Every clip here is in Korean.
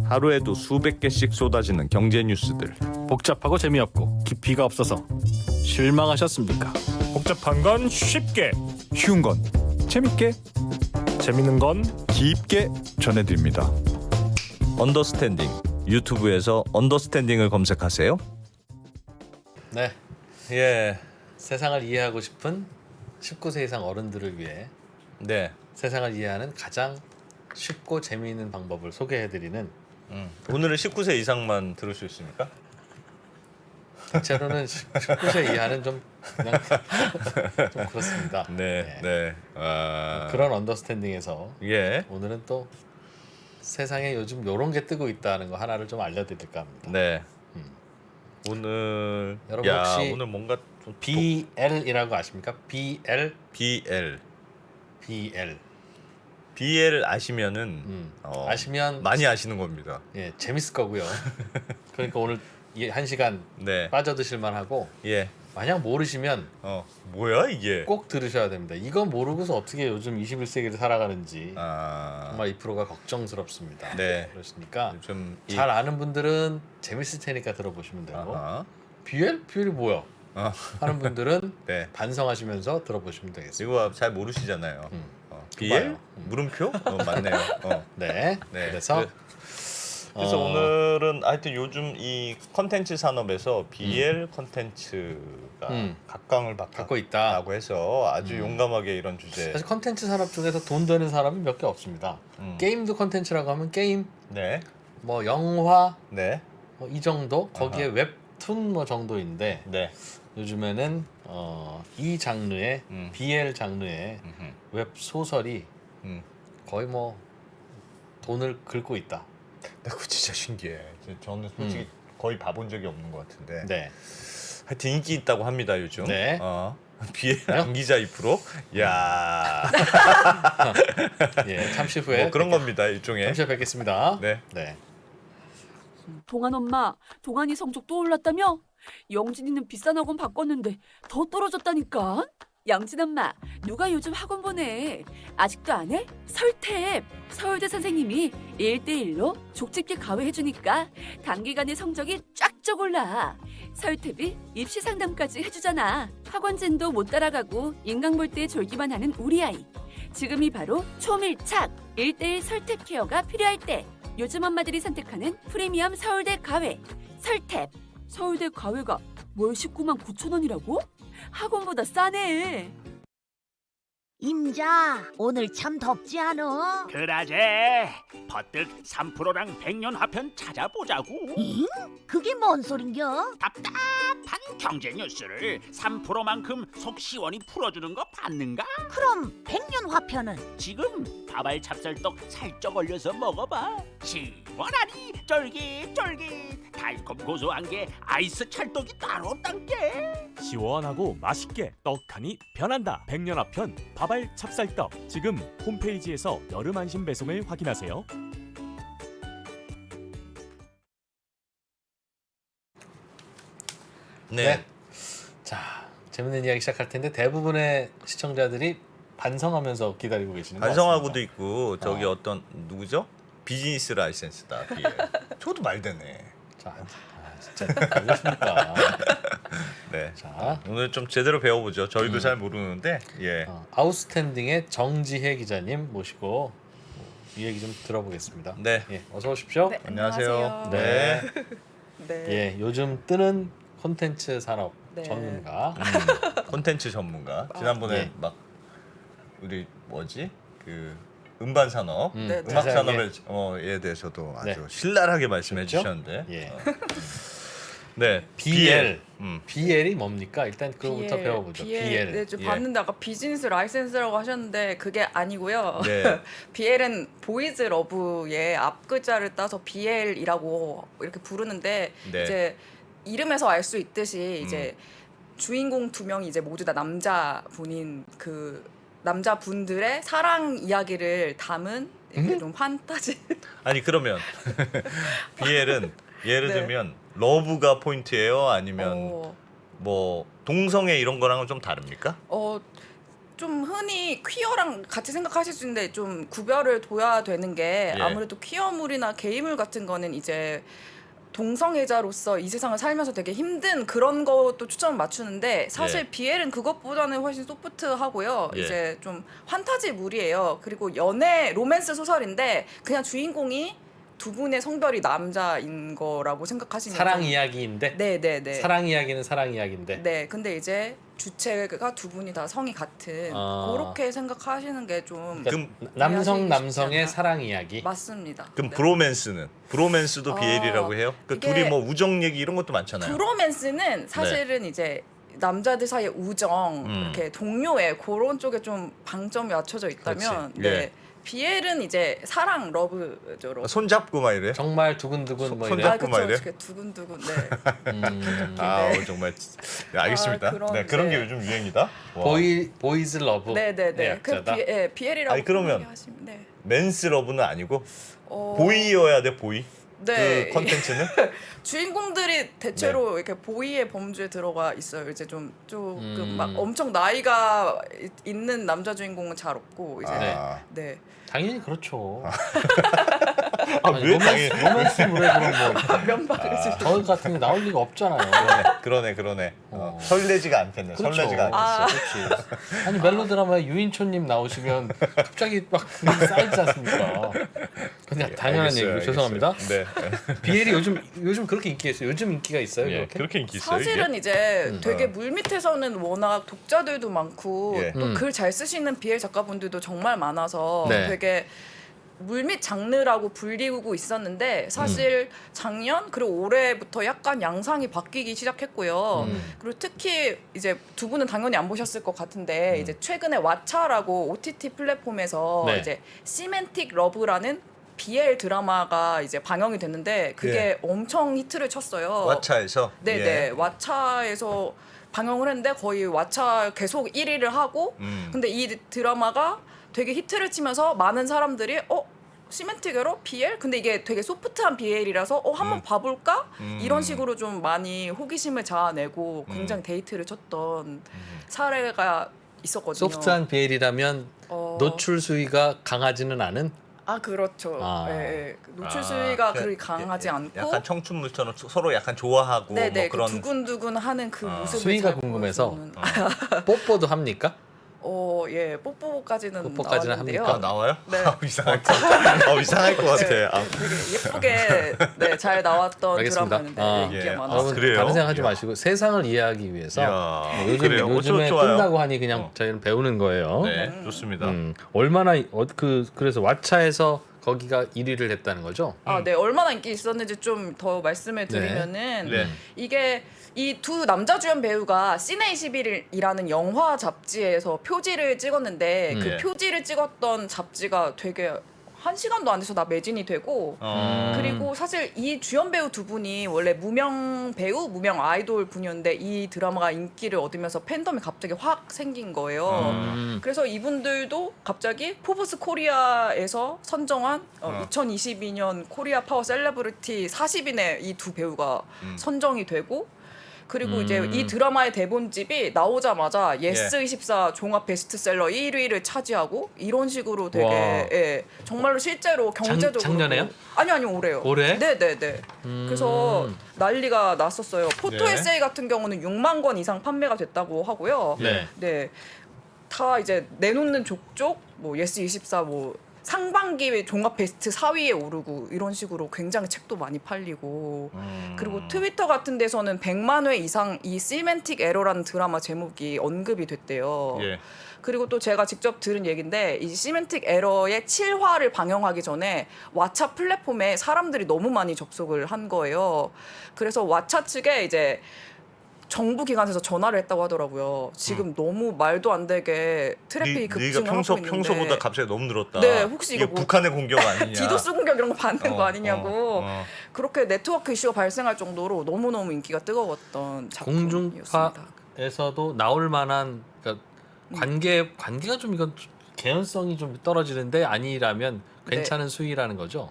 하루에도 수백 개씩 쏟아지는 경제 뉴스들. 복잡하고 재미없고 깊이가 없어서 실망하셨습니까? 복잡한 건 쉽게, 쉬운 건 재밌게, 재밌는 건 깊게 전해드립니다. 언더스탠딩. 유튜브에서 언더스탠딩을 검색하세요. 네, 예. 세상을 이해하고 싶은 19세 이상 어른들을 위해 네. 세상을 이해하는 가장 쉽고 재미있는 방법을 소개해드리는 오늘은 19세 이상만 들을 수 있습니까? 대체로는 19세 이하는 좀 그냥 좀 그렇습니다. 네. 그런 언더스탠딩에서 예. 오늘은 또 세상에 요즘 요런 게 뜨고 있다는 거 하나를 좀 알려드릴까 합니다. 네. 오늘 여러분 혹시 오늘 뭔가 좀 BL이라고 아십니까? BL BL 아시면은 아시면 많이 아시는 겁니다. 예 재밌을 거고요. 그러니까 오늘 이 1시간 네. 빠져드실 만하고 예. 만약 모르시면 뭐야 이게? 꼭 들으셔야 됩니다. 이거 모르고서 어떻게 요즘 21세기를 살아가는지 아. 정말 이 프로가 걱정스럽습니다. 네. 그러시니까 좀 잘 아는 분들은 재밌을 테니까 들어보시면 되고 아하. BL이 뭐야? 하는 분들은 네. 반성하시면서 들어보시면 되겠습니다. 이거 잘 모르시잖아요. BL? 봐요. 물음표? 맞네요. 네. 네. 그래서 그래서 오늘은 하여튼 요즘 이 컨텐츠 산업에서 BL 컨텐츠가 각광을 갖고 있다. 받고 해서 아주 용감하게 이런 주제. 사실 컨텐츠 산업 중에서 돈 되는 사람이 몇 개 없습니다. 게임도 컨텐츠라고 하면 게임, 네. 뭐 영화 네. 이 정도 거기에 웹툰 뭐 정도인데 네. 요즘에는 이 장르의 BL 장르의 웹 소설이 거의 뭐 돈을 긁고 있다. 나 그거 진짜 신기해. 저는 솔직히 거의 봐본 적이 없는 것 같은데. 네. 하여튼 인기 있다고 합니다 요즘. 네. BL 안기자 2%. 야. 예, 잠시 후에 뭐 그런 겁니다 일종의. 잠시 후에 뵙겠습니다. 네. 네. 동안 엄마, 동안이 성적 또 올랐다며? 영진이는 비싼 학원 바꿨는데 더 떨어졌다니까? 영진 엄마, 누가 요즘 학원 보내? 아직도 안 해? 설탭! 서울대 선생님이 1대1로 족집게 가외해주니까 단기간에 성적이 쫙쫙 올라. 설탭이 입시 상담까지 해주잖아. 학원진도 못 따라가고 인강 볼 때 졸기만 하는 우리 아이. 지금이 바로 초밀착 1대1 설탭 케어가 필요할 때. 요즘 엄마들이 선택하는 프리미엄 서울대 가외 설탭. 서울대 가외가 월 19만 9천 원이라고? 학원보다 싸네. 임자, 오늘 참 덥지 않어? 그라제 버뜩 3%랑 백년 화편 찾아보자고. 잉? 그게 뭔 소린겨? 답답한 경제 뉴스를 3%만큼 속 시원히 풀어주는 거 봤는가? 그럼 백년 화편은? 지금 다발 찹쌀떡 살짝 얼려서 먹어봐. 시원하니 쫄깃쫄깃 달콤 고소한 게 아이스 찰떡이 따로 없단게. 시원하고 맛있게 떡하니 변한다. 백년화편 밥알 찹쌀떡. 지금 홈페이지에서 여름 안심 배송을 확인하세요. 네. 자, 재밌는 이야기 시작할 텐데 대부분의 시청자들이 반성하면서 기다리고 계시는 것 같습니다. 반성하고도 있고 저기 어떤 누구죠? 비즈니스 라이센스다. BL. 저도 말 되네. 자, 진짜 그러십니까? 네. 자, 오늘 좀 제대로 배워보죠. 저희도 잘 모르는데 예. 아웃스탠딩의 정지혜 기자님 모시고 이 얘기 좀 들어보겠습니다. 네. 예, 어서 오십시오. 네, 안녕하세요. 네. 네. 예, 요즘 뜨는 콘텐츠 산업 네. 전문가. 콘텐츠 전문가. 지난번에 예. 막 우리 뭐지 그 음반 산업, 네, 음악 자세하게. 산업에 대해서도 아주 네. 신랄하게 말씀해 그렇죠? 주셨는데. 예. 네. BL. 음. BL이 뭡니까? 일단 그거부터 배워보죠. BL. 네, 좀 예. 봤는데 아까 비즈니스 라이센스라고 하셨는데 그게 아니고요. 네. BL은 보이즈 러브의 앞 글자를 따서 BL이라고 이렇게 부르는데 네. 이제 이름에서 알 수 있듯이 이제 주인공 두 명이 이제 모두 다 남자분인 그 남자분들의 사랑 이야기를 담은 이렇게 좀 판타지. 아니 그러면 BL은 예를 네. 들면 러브가 포인트예요? 아니면 어, 뭐 동성애 이런 거랑은 좀 다릅니까? 좀 흔히 퀴어랑 같이 생각하실 수 있는데 좀 구별을 둬야 되는 게 예. 아무래도 퀴어물이나 게이물 같은 거는 이제 동성애자로서 이 세상을 살면서 되게 힘든 그런 것도 초점을 맞추는데 사실 예. BL은 그것보다는 훨씬 소프트하고요. 예. 이제 좀 판타지물이에요. 그리고 연애 로맨스 소설인데 그냥 주인공이 두 분의 성별이 남자인 거라고 생각하시면 사랑 좀- 이야기인데 네네네. 사랑 이야기는 사랑 이야기인데 네, 근데 이제 주체가 두 분이 다 성이 같은 아. 그렇게 생각하시는 게 좀 그럼 남성 이해하시기 남성의 쉽지 않나. 사랑 이야기. 맞습니다. 그럼 네. 브로맨스도 BL이라고 해요? 그 이게- 둘이 뭐 우정 얘기 이런 것도 많잖아요. 브로맨스는 사실은 이제 남자들 사이의 우정, 이렇게 동료애 그런 쪽에 좀 방점이 맞춰져 있다면, 그렇지. 네. 예. BL은 이제 사랑 러브죠. 손잡고 막 이래? 정말 두근두근 뭐 손- 이래. 손잡고 막 이래? 그렇죠. 두근두근. 네. 아 네. 정말 네, 알겠습니다. 아, 그런- 네, 그런 게 네. 요즘 유행이다. 와. 보이즈 러브. 네네네. 그 약자다. BL이라고 아니, 그러면- 하시면 네. 맨스 러브는 아니고 어, 보이여야 돼 보이. 네. 그 컨텐츠는 주인공들이 대체로 네. 이렇게 보이의 범주에 들어가 있어요. 이제 조금 음. 막 엄청 나이가 있는 남자 주인공은 잘 없고 이제 아, 네. 당연히 그렇죠. 왜 당연히 로맨스물에 그런 뭐 면박을 아. 저 같은 게 나올 리가 없잖아요. 그러네. 어. 설레지가 않겠네. 그렇죠. 설레지가 않겠어. 아. 그렇지. 아니 멜로드라마에 유인촌님 나오시면 갑자기 막 그게 쌓이지 않습니까? 근데 당연한 알겠어요, 얘기고 죄송합니다. 네. BL이 요즘 그렇게 인기가 있어요. 요즘 인기가 있어요. 예, 그렇게? 그렇게 인기 있어요 사실은 이제 되게 어. 물밑에서는 워낙 독자들도 많고 예. 또 글 잘 쓰시는 BL 작가분들도 정말 많아서 네. 되게 물밑 장르라고 불리고 있었는데 사실 작년 그리고 올해부터 약간 양상이 바뀌기 시작했고요. 그리고 특히 이제 두 분은 당연히 안 보셨을 것 같은데 이제 최근에 왓챠라고 OTT 플랫폼에서 네. 이제 시멘틱 러브라는 BL 드라마가 이제 방영이 됐는데 그게 엄청 히트를 쳤어요. 왓챠에서 네네 예. 왓챠에서 방영을 했는데 거의 왓챠 계속 1위를 하고 근데 이 드라마가 되게 히트를 치면서 많은 사람들이 시멘틱 에러 BL? 근데 이게 되게 소프트한 BL이라서 한번 봐볼까? 이런 식으로 좀 많이 호기심을 자아내고 굉장히 데이트를 쳤던 사례가 있었거든요. 소프트한 BL이라면 노출 수위가 강하지는 않은. 아 그렇죠. 아. 예, 예. 노출 수위가 그- 그렇게 강하지 예, 않고 약간 청춘물처럼 서로 약간 좋아하고 네네 뭐 그런 두근두근하는 그 모습을 수위가 잘 궁금해서. 보여주는. 뽀뽀도 합니까? 예, 뽀뽀까지는 뽀뽀까지는 나왔는데요. 아, 나와요? 네. 이상할 것 이상할 것 같아. 네, 아, 되게 예쁘게 잘 나왔던 알겠습니다. 드라마였는데 아, 인기가 예. 많았어요. 여러분 그래요? 다른 생각하지 이야. 마시고 세상을 이해하기 위해서 이야, 요즘에 그래요? 좋아요. 끝나고 하니 그냥 저희는 배우는 거예요. 네, 좋습니다. 얼마나 그래서 왓챠에서 거기가 1위를 했다는 거죠? 네, 얼마나 인기 있었는지 좀 더 말씀을 드리면은 네. 이게 이 두 남자 주연 배우가 시네 21이라는 영화 잡지에서 표지를 찍었는데 그 네. 표지를 찍었던 잡지가 되게 1시간도 안 돼서 나 매진이 되고 그리고 사실 이 주연 배우 두 분이 원래 무명 배우, 무명 아이돌 분이었는데 이 드라마가 인기를 얻으면서 팬덤이 갑자기 확 생긴 거예요. 그래서 이분들도 갑자기 포브스 코리아에서 선정한 2022년 코리아 파워 셀레브리티 40인의 이 두 배우가 선정이 되고 그리고 이제 이 드라마의 대본집이 나오자마자 예스24 종합 베스트셀러 1위를 차지하고 이런 식으로 되게 와. 예, 정말로 실제로 경제적으로 작년에요? 아니요 올해요. 올해? 네네네. 그래서 난리가 났었어요. 포토 네. 에세이 같은 경우는 6만 권 이상 판매가 됐다고 하고요. 네. 네. 다 이제 내놓는 족족 뭐 예스24 뭐 상반기 종합 베스트 4위에 오르고 이런 식으로 굉장히 책도 많이 팔리고 그리고 트위터 같은 데서는 100만 회 이상 이 시멘틱 에러라는 드라마 제목이 언급이 됐대요. 예. 그리고 또 제가 직접 들은 얘기인데 이 시멘틱 에러의 7화를 방영하기 전에 왓챠 플랫폼에 사람들이 너무 많이 접속을 한 거예요. 그래서 왓챠 측에 이제 정부 기관에서 전화를 했다고 하더라고요. 지금 너무 말도 안 되게 트래픽이 네가 급증을 하고 있는데 평소보다 갑자기 너무 늘었다. 네, 혹시 이거 뭐- 북한의 공격 아니냐? 디도스 공격 이런 거 받는 거 아니냐고 어. 그렇게 네트워크 이슈가 발생할 정도로 너무너무 인기가 뜨거웠던 작품이었습니다. 공중파에서도 나올 만한 그러니까 관계가 좀 이건 개연성이 좀 떨어지는데 아니라면 괜찮은 수위라는 거죠.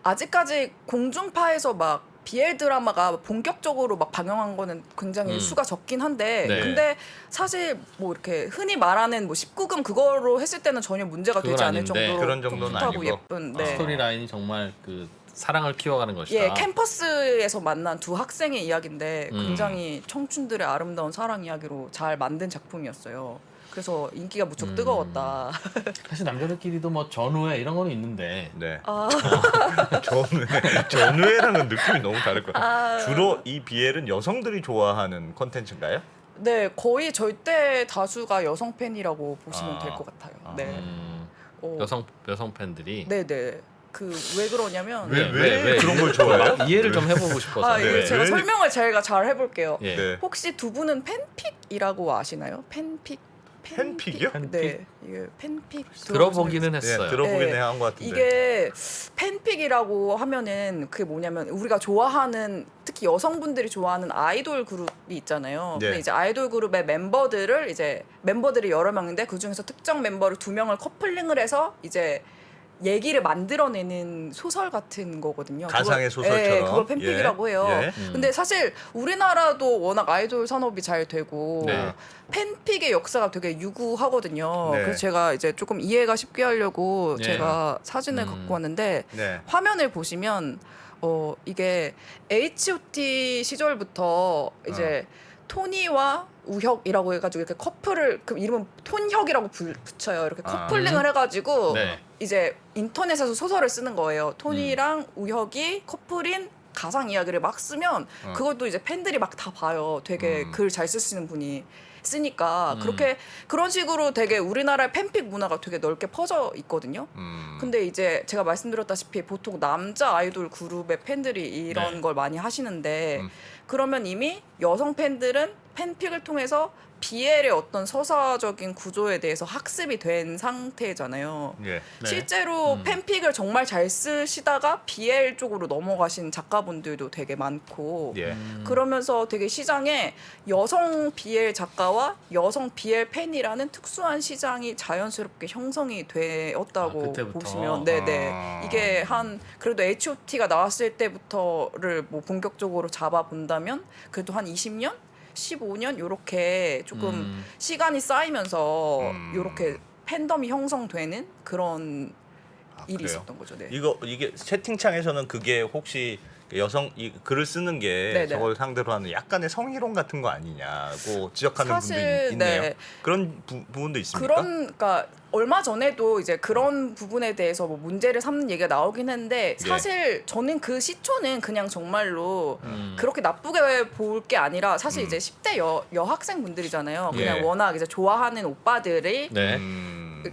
아직까지 공중파에서 막 BL 드라마가 본격적으로 막 방영한 거는 굉장히 수가 적긴 한데 네. 근데 사실 뭐 이렇게 흔히 말하는 뭐 19금 그거로 했을 때는 전혀 문제가 되지 그건 않을 아닌데. 정도로 그런 좀 정도는 풋하고 아니고. 예쁜 네. 스토리 라인이 정말 그 사랑을 키워가는 것이다. 예, 캠퍼스에서 만난 두 학생의 이야기인데 굉장히 청춘들의 아름다운 사랑 이야기로 잘 만든 작품이었어요. 그래서 인기가 무척 뜨거웠다. 사실 남자들끼리도 뭐 전우회 이런 거는 있는데 네. 아, 전우회랑은 느낌이 너무 다를 거예요. 아. 주로 이 BL은 여성들이 좋아하는 콘텐츠인가요? 네, 거의 절대 다수가 여성 팬이라고 보시면 될 것 같아요. 네, 어, 여성 팬들이 네, 네. 그 왜 그러냐면 왜 그런 걸 좋아해요? 이해를 좀 해보고 싶어서. 아, 이거 네. 제가 왜? 설명을 제가 잘 해볼게요. 예. 네. 혹시 두 분은 팬픽이라고 아시나요? 팬픽? 팬픽이요? 네, 이게 팬픽 들어보기는 네, 했어요. 들어보긴 네. 한 것 같은데. 이게 팬픽이라고 하면은 그게 뭐냐면 우리가 좋아하는 특히 여성분들이 좋아하는 아이돌 그룹이 있잖아요. 네. 근데 이제 아이돌 그룹의 멤버들이 여러 명인데 그 중에서 특정 멤버를 2명을 커플링을 해서 이제 얘기를 만들어내는 소설 같은 거거든요. 가상의 그걸- 소설처럼. 예, 그걸 팬픽이라고 해요. 예. 근데 사실 우리나라도 워낙 아이돌 산업이 잘 되고 네. 팬픽의 역사가 되게 유구하거든요. 네. 그래서 제가 이제 조금 이해가 쉽게 하려고 네. 제가 사진을 갖고 왔는데 네. 화면을 보시면 이게 H.O.T 시절부터 이제 토니와 우혁이라고 해가지고 이렇게 커플을 그 이름은 톤혁이라고 붙여요. 이렇게 아. 커플링을 해가지고 네. 이제 인터넷에서 소설을 쓰는 거예요. 토니랑 우혁이 커플인 가상 이야기를 막 쓰면 그것도 이제 팬들이 막 다 봐요. 되게 글 잘 쓰시는 분이 쓰니까 그렇게 그런 식으로 되게 우리나라의 팬픽 문화가 되게 넓게 퍼져 있거든요. 근데 이제 제가 말씀드렸다시피 보통 남자 아이돌 그룹의 팬들이 이런 네. 걸 많이 하시는데 그러면 이미 여성 팬들은 팬픽을 통해서 BL의 어떤 서사적인 구조에 대해서 학습이 된 상태잖아요. 예. 네. 실제로 팬픽을 정말 잘 쓰시다가 BL 쪽으로 넘어가신 작가분들도 되게 많고 예. 그러면서 되게 시장에 여성 BL 작가와 여성 BL 팬이라는 특수한 시장이 자연스럽게 형성이 되었다고 그때부터? 보시면 네네 아. 이게 한 그래도 H.O.T가 나왔을 때부터를 뭐 본격적으로 잡아본다면 그래도 한 20년? 15년 요렇게 조금 시간이 쌓이면서 요렇게 팬덤이 형성되는 그런 일이 그래요? 있었던 거죠. 네. 이게 채팅창에서는 그게 혹시 여성 이 글을 쓰는 게 네네. 저걸 상대로 하는 약간의 성희롱 같은 거 아니냐고 지적하는 사실, 분들이 있네요. 네. 그런 부분도 있습니까? 그러니까 얼마 전에도 이제 그런 부분에 대해서 뭐 문제를 삼는 얘기가 나오긴 했는데 사실 저는 그 시초는 그냥 정말로 그렇게 나쁘게 볼 게 아니라 사실 이제 10대 여학생 분들이잖아요. 그냥 예. 워낙 이제 좋아하는 오빠들이 네.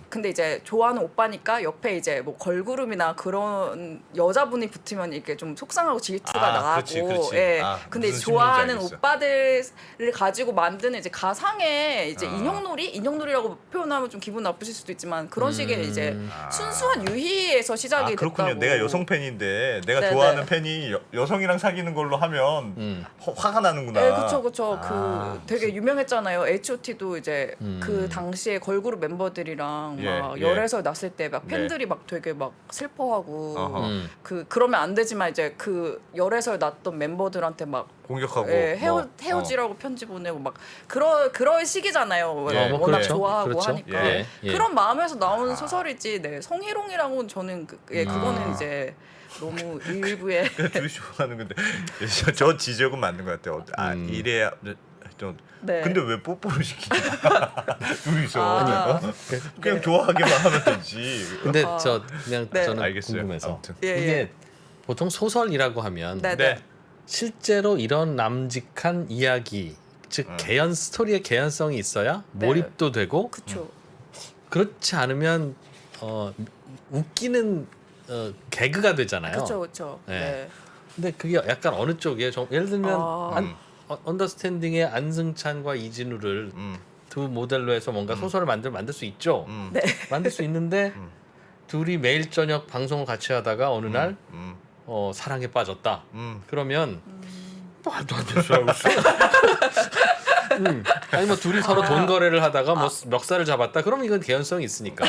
근데 이제 좋아하는 오빠니까 옆에 이제 뭐 걸그룹이나 그런 여자분이 붙으면 이렇게 좀 속상하고 질투가 아, 나고 그렇지. 예. 아, 근데 이제 무슨 좋아하는 심리인지 알겠어. 오빠들을 가지고 만드는 이제 가상의 이제 인형놀이라고 표현하면 좀 기분 나쁘실 수도 있지만 그런 식의 이제 순수한 유희에서 시작이 그렇군요. 됐다고. 내가 여성 팬인데 내가 네네. 좋아하는 팬이 여성이랑 사귀는 걸로 하면 화가 나는구나. 네, 그쵸. 아, 그 되게 유명했잖아요. H.O.T도 이제 그 당시에 걸그룹 멤버들이랑 막 예. 열애설 났을 때 막 네. 팬들이 막 되게 막 슬퍼하고 어허. 그러면 안 되지만 이제 그 열애설 났던 멤버들한테 막 공격하고 헤어지라고 편지 보내고 막 그런 시기잖아요. 예. 뭐 워낙 그렇죠. 좋아하고 그렇죠. 하니까 예. 예. 그런 마음에서 나온 소설이지. 네, 성희롱이라고는 저는 그거는 이제 너무 일부의 둘이 좋아하는 건데 저 지적은 맞는 것 같아요. 이래야 좀. 네. 근데 왜 뽀뽀를 시키냐? 둘이서 아. 그냥 좋아하기만 하면 되지. 근데 아. 저 그냥 네. 저는 알겠어요. 궁금해서 아무튼. 예, 이게 예. 보통 소설이라고 하면 네. 실제로 이런 남직한 이야기 즉 개연 스토리의 개연성이 있어야 네. 몰입도 되고 그쵸. 그렇지 않으면 웃기는 개그가 되잖아요. 그쵸. 네. 네. 근데 그게 약간 어느 쪽이에요? 예를 들면 아. 언더스탠딩의 안승찬과 이진우를 두 모델로 해서 뭔가 소설을 만들 수 있죠. 네. 만들 수 있는데 둘이 매일 저녁 방송을 같이 하다가 어느 날 사랑에 빠졌다. 그러면 말도 안 되는 소리 하고 있어. 아니 뭐 둘이 서로 돈 거래를 하다가 뭐 멱살을 잡았다. 그러면 이건 개연성이 있으니까.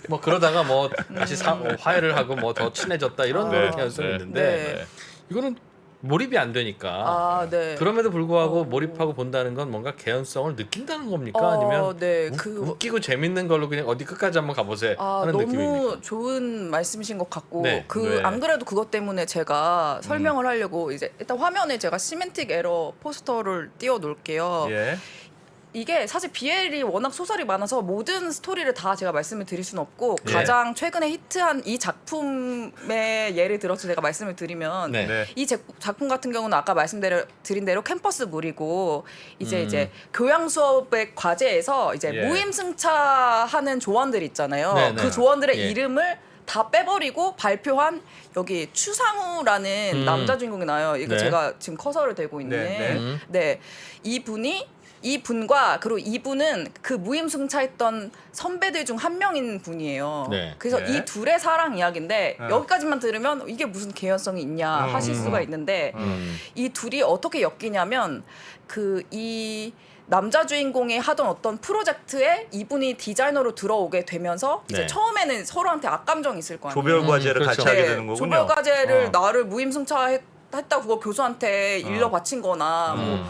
뭐 그러다가 뭐 다시 화해를 하고 뭐 더 친해졌다 이런 네. 개연성이 네. 있는데 네. 이거는 몰입이 안 되니까. 아, 네. 그럼에도 불구하고 몰입하고 본다는 건 뭔가 개연성을 느낀다는 겁니까? 아니면 네. 웃기고 재밌는 걸로 그냥 어디 끝까지 한번 가보세요 하는 너무 느낌입니까? 좋은 말씀이신 것 같고 네. 네. 안 그래도 그것 때문에 제가 설명을 하려고 이제 일단 화면에 제가 시멘틱 에러 포스터를 띄워 놓을게요. 예. 이게 사실 BL이 워낙 소설이 많아서 모든 스토리를 다 제가 말씀을 드릴 수는 없고 예. 가장 최근에 히트한 이 작품의 예를 들어서 제가 말씀을 드리면 네. 네. 이 작품 같은 경우는 아까 말씀드린 대로 캠퍼스물이고 이제 교양 수업의 과제에서 이제 예. 무임승차하는 조원들 있잖아요. 네, 네. 그 조원들의 예. 이름을 다 빼버리고 발표한 여기 추상우라는 남자 주인공이 나와요. 이거 네. 제가 지금 커서를 대고 있는 네, 네. 이분과 그리고 이분은 그 무임승차했던 선배들 중 한 명인 분이에요. 네. 그래서 네. 이 둘의 사랑 이야기인데 어. 여기까지만 들으면 이게 무슨 개연성이 있냐 하실 수가 있는데 이 둘이 어떻게 엮이냐면 이 남자 주인공이 하던 어떤 프로젝트에 이분이 디자이너로 들어오게 되면서 이제 네. 처음에는 서로한테 악감정이 있을 거 아니에요. 조별 과제를 그렇죠. 같이 하게 되는 거군요. 조별 과제를 어. 나를 무임승차했다고 그거 교수한테 일러 바친거나 뭐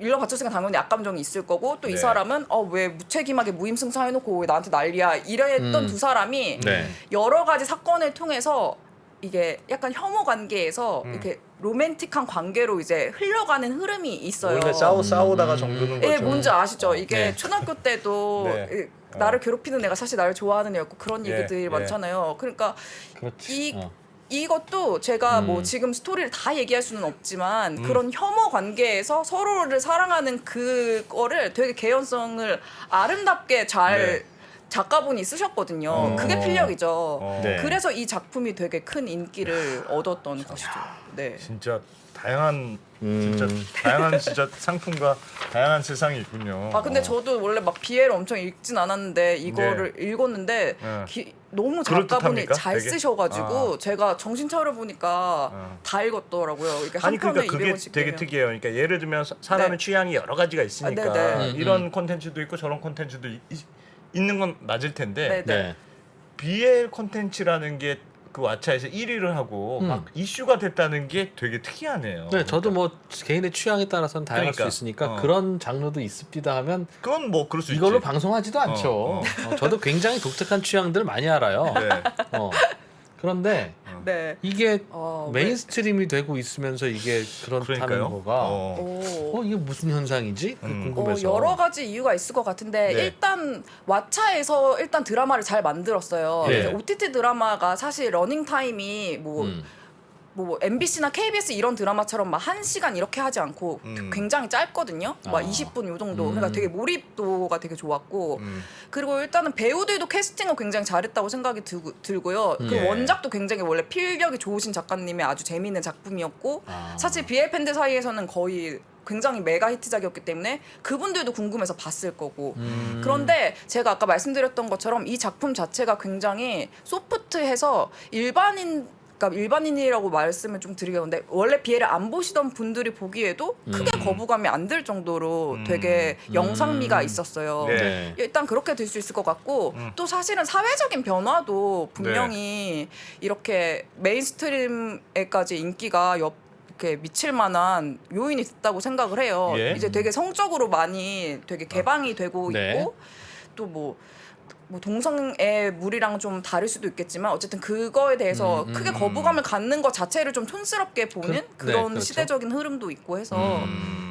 일러 바쳤으니까 당연히 악감정이 있을 거고 또 이 네. 사람은 왜 무책임하게 무임승차 해놓고 왜 나한테 난리야 이랬던 두 사람이 네. 여러 가지 사건을 통해서 이게 약간 혐오 관계에서 이렇게 로맨틱한 관계로 이제 흘러가는 흐름이 있어요. 원래 싸우다가 정드는 거죠. 예, 뭔지 아시죠? 이게 네. 초등학교 때도 네. 나를 괴롭히는 애가 사실 나를 좋아하는 애였고 그런 예, 얘기들이 예. 많잖아요. 그러니까 그렇지. 이것도 제가 뭐 지금 스토리를 다 얘기할 수는 없지만 그런 혐오 관계에서 서로를 사랑하는 그거를 되게 개연성을 아름답게 잘 네. 작가분이 쓰셨거든요. 그게 필력이죠. 네. 그래서 이 작품이 되게 큰 인기를 얻었던 것이죠. 네. 진짜 다양한 진짜 상품과 다양한 세상이 있군요. 근데 저도 원래 막 BL 엄청 읽진 않았는데 이거를 읽었는데 네. 너무 작가분이 그럴듯합니까? 잘 되게? 쓰셔가지고 제가 정신 차려 보니까 다 읽었더라고요. 이게 한 아니 편에 그러니까 그게 200원씩 되게 특이해요. 그러니까 예를 들면 사람의 네. 취향이 여러 가지가 있으니까 네. 이런 콘텐츠도 있고 저런 콘텐츠도 있는 건 맞을 텐데 네, 네. BL 콘텐츠라는 게 그 왓챠에서 1위를 하고 막 이슈가 됐다는 게 되게 특이하네요. 네, 저도 뭐 개인의 취향에 따라서는 다양할 그러니까. 수 있으니까 어. 그런 장르도 있습니다 하면 그건 뭐 그럴 수 이걸로 있지. 방송하지도 않죠. 저도 굉장히 독특한 취향들 많이 알아요. 네. 그런데 네. 이게 네. 메인스트림이 되고 있으면서 이게 그렇다는 그러니까요. 거가 오. 이게 무슨 현상이지? 궁금해서. 여러 가지 이유가 있을 것 같은데 네. 일단 왓챠에서 일단 드라마를 잘 만들었어요. 네. 이제 OTT 드라마가 사실 러닝 타임이 뭐 MBC나 KBS 이런 드라마처럼 막 1시간 이렇게 하지 않고 굉장히 짧거든요. 막 20분 요 정도. 그러니까 되게 몰입도가 되게 좋았고 그리고 일단은 배우들도 캐스팅을 굉장히 잘했다고 생각이 들고요. 그 예. 원작도 굉장히 원래 필력이 좋으신 작가님의 아주 재미있는 작품이었고 사실 BL 팬들 사이에서는 거의 굉장히 메가 히트작이었기 때문에 그분들도 궁금해서 봤을 거고 그런데 제가 아까 말씀드렸던 것처럼 이 작품 자체가 굉장히 소프트해서 일반인이라고 말씀을 좀 드리겠는데 원래 BL을 안 보시던 분들이 보기에도 크게 거부감이 안 들 정도로 되게 영상미가 있었어요. 네. 일단 그렇게 될 수 있을 것 같고 또 사실은 사회적인 변화도 분명히 이렇게 메인스트림에까지 인기가 이렇게 미칠 만한 요인이 있다고 생각을 해요. 예. 이제 되게 성적으로 많이 되게 개방이 되고 네. 있고 또 뭐 동성애 물이랑 좀 다를 수도 있겠지만 어쨌든 그거에 대해서 크게 거부감을 갖는 것 자체를 좀 촌스럽게 보는 그런 그렇죠. 시대적인 흐름도 있고 해서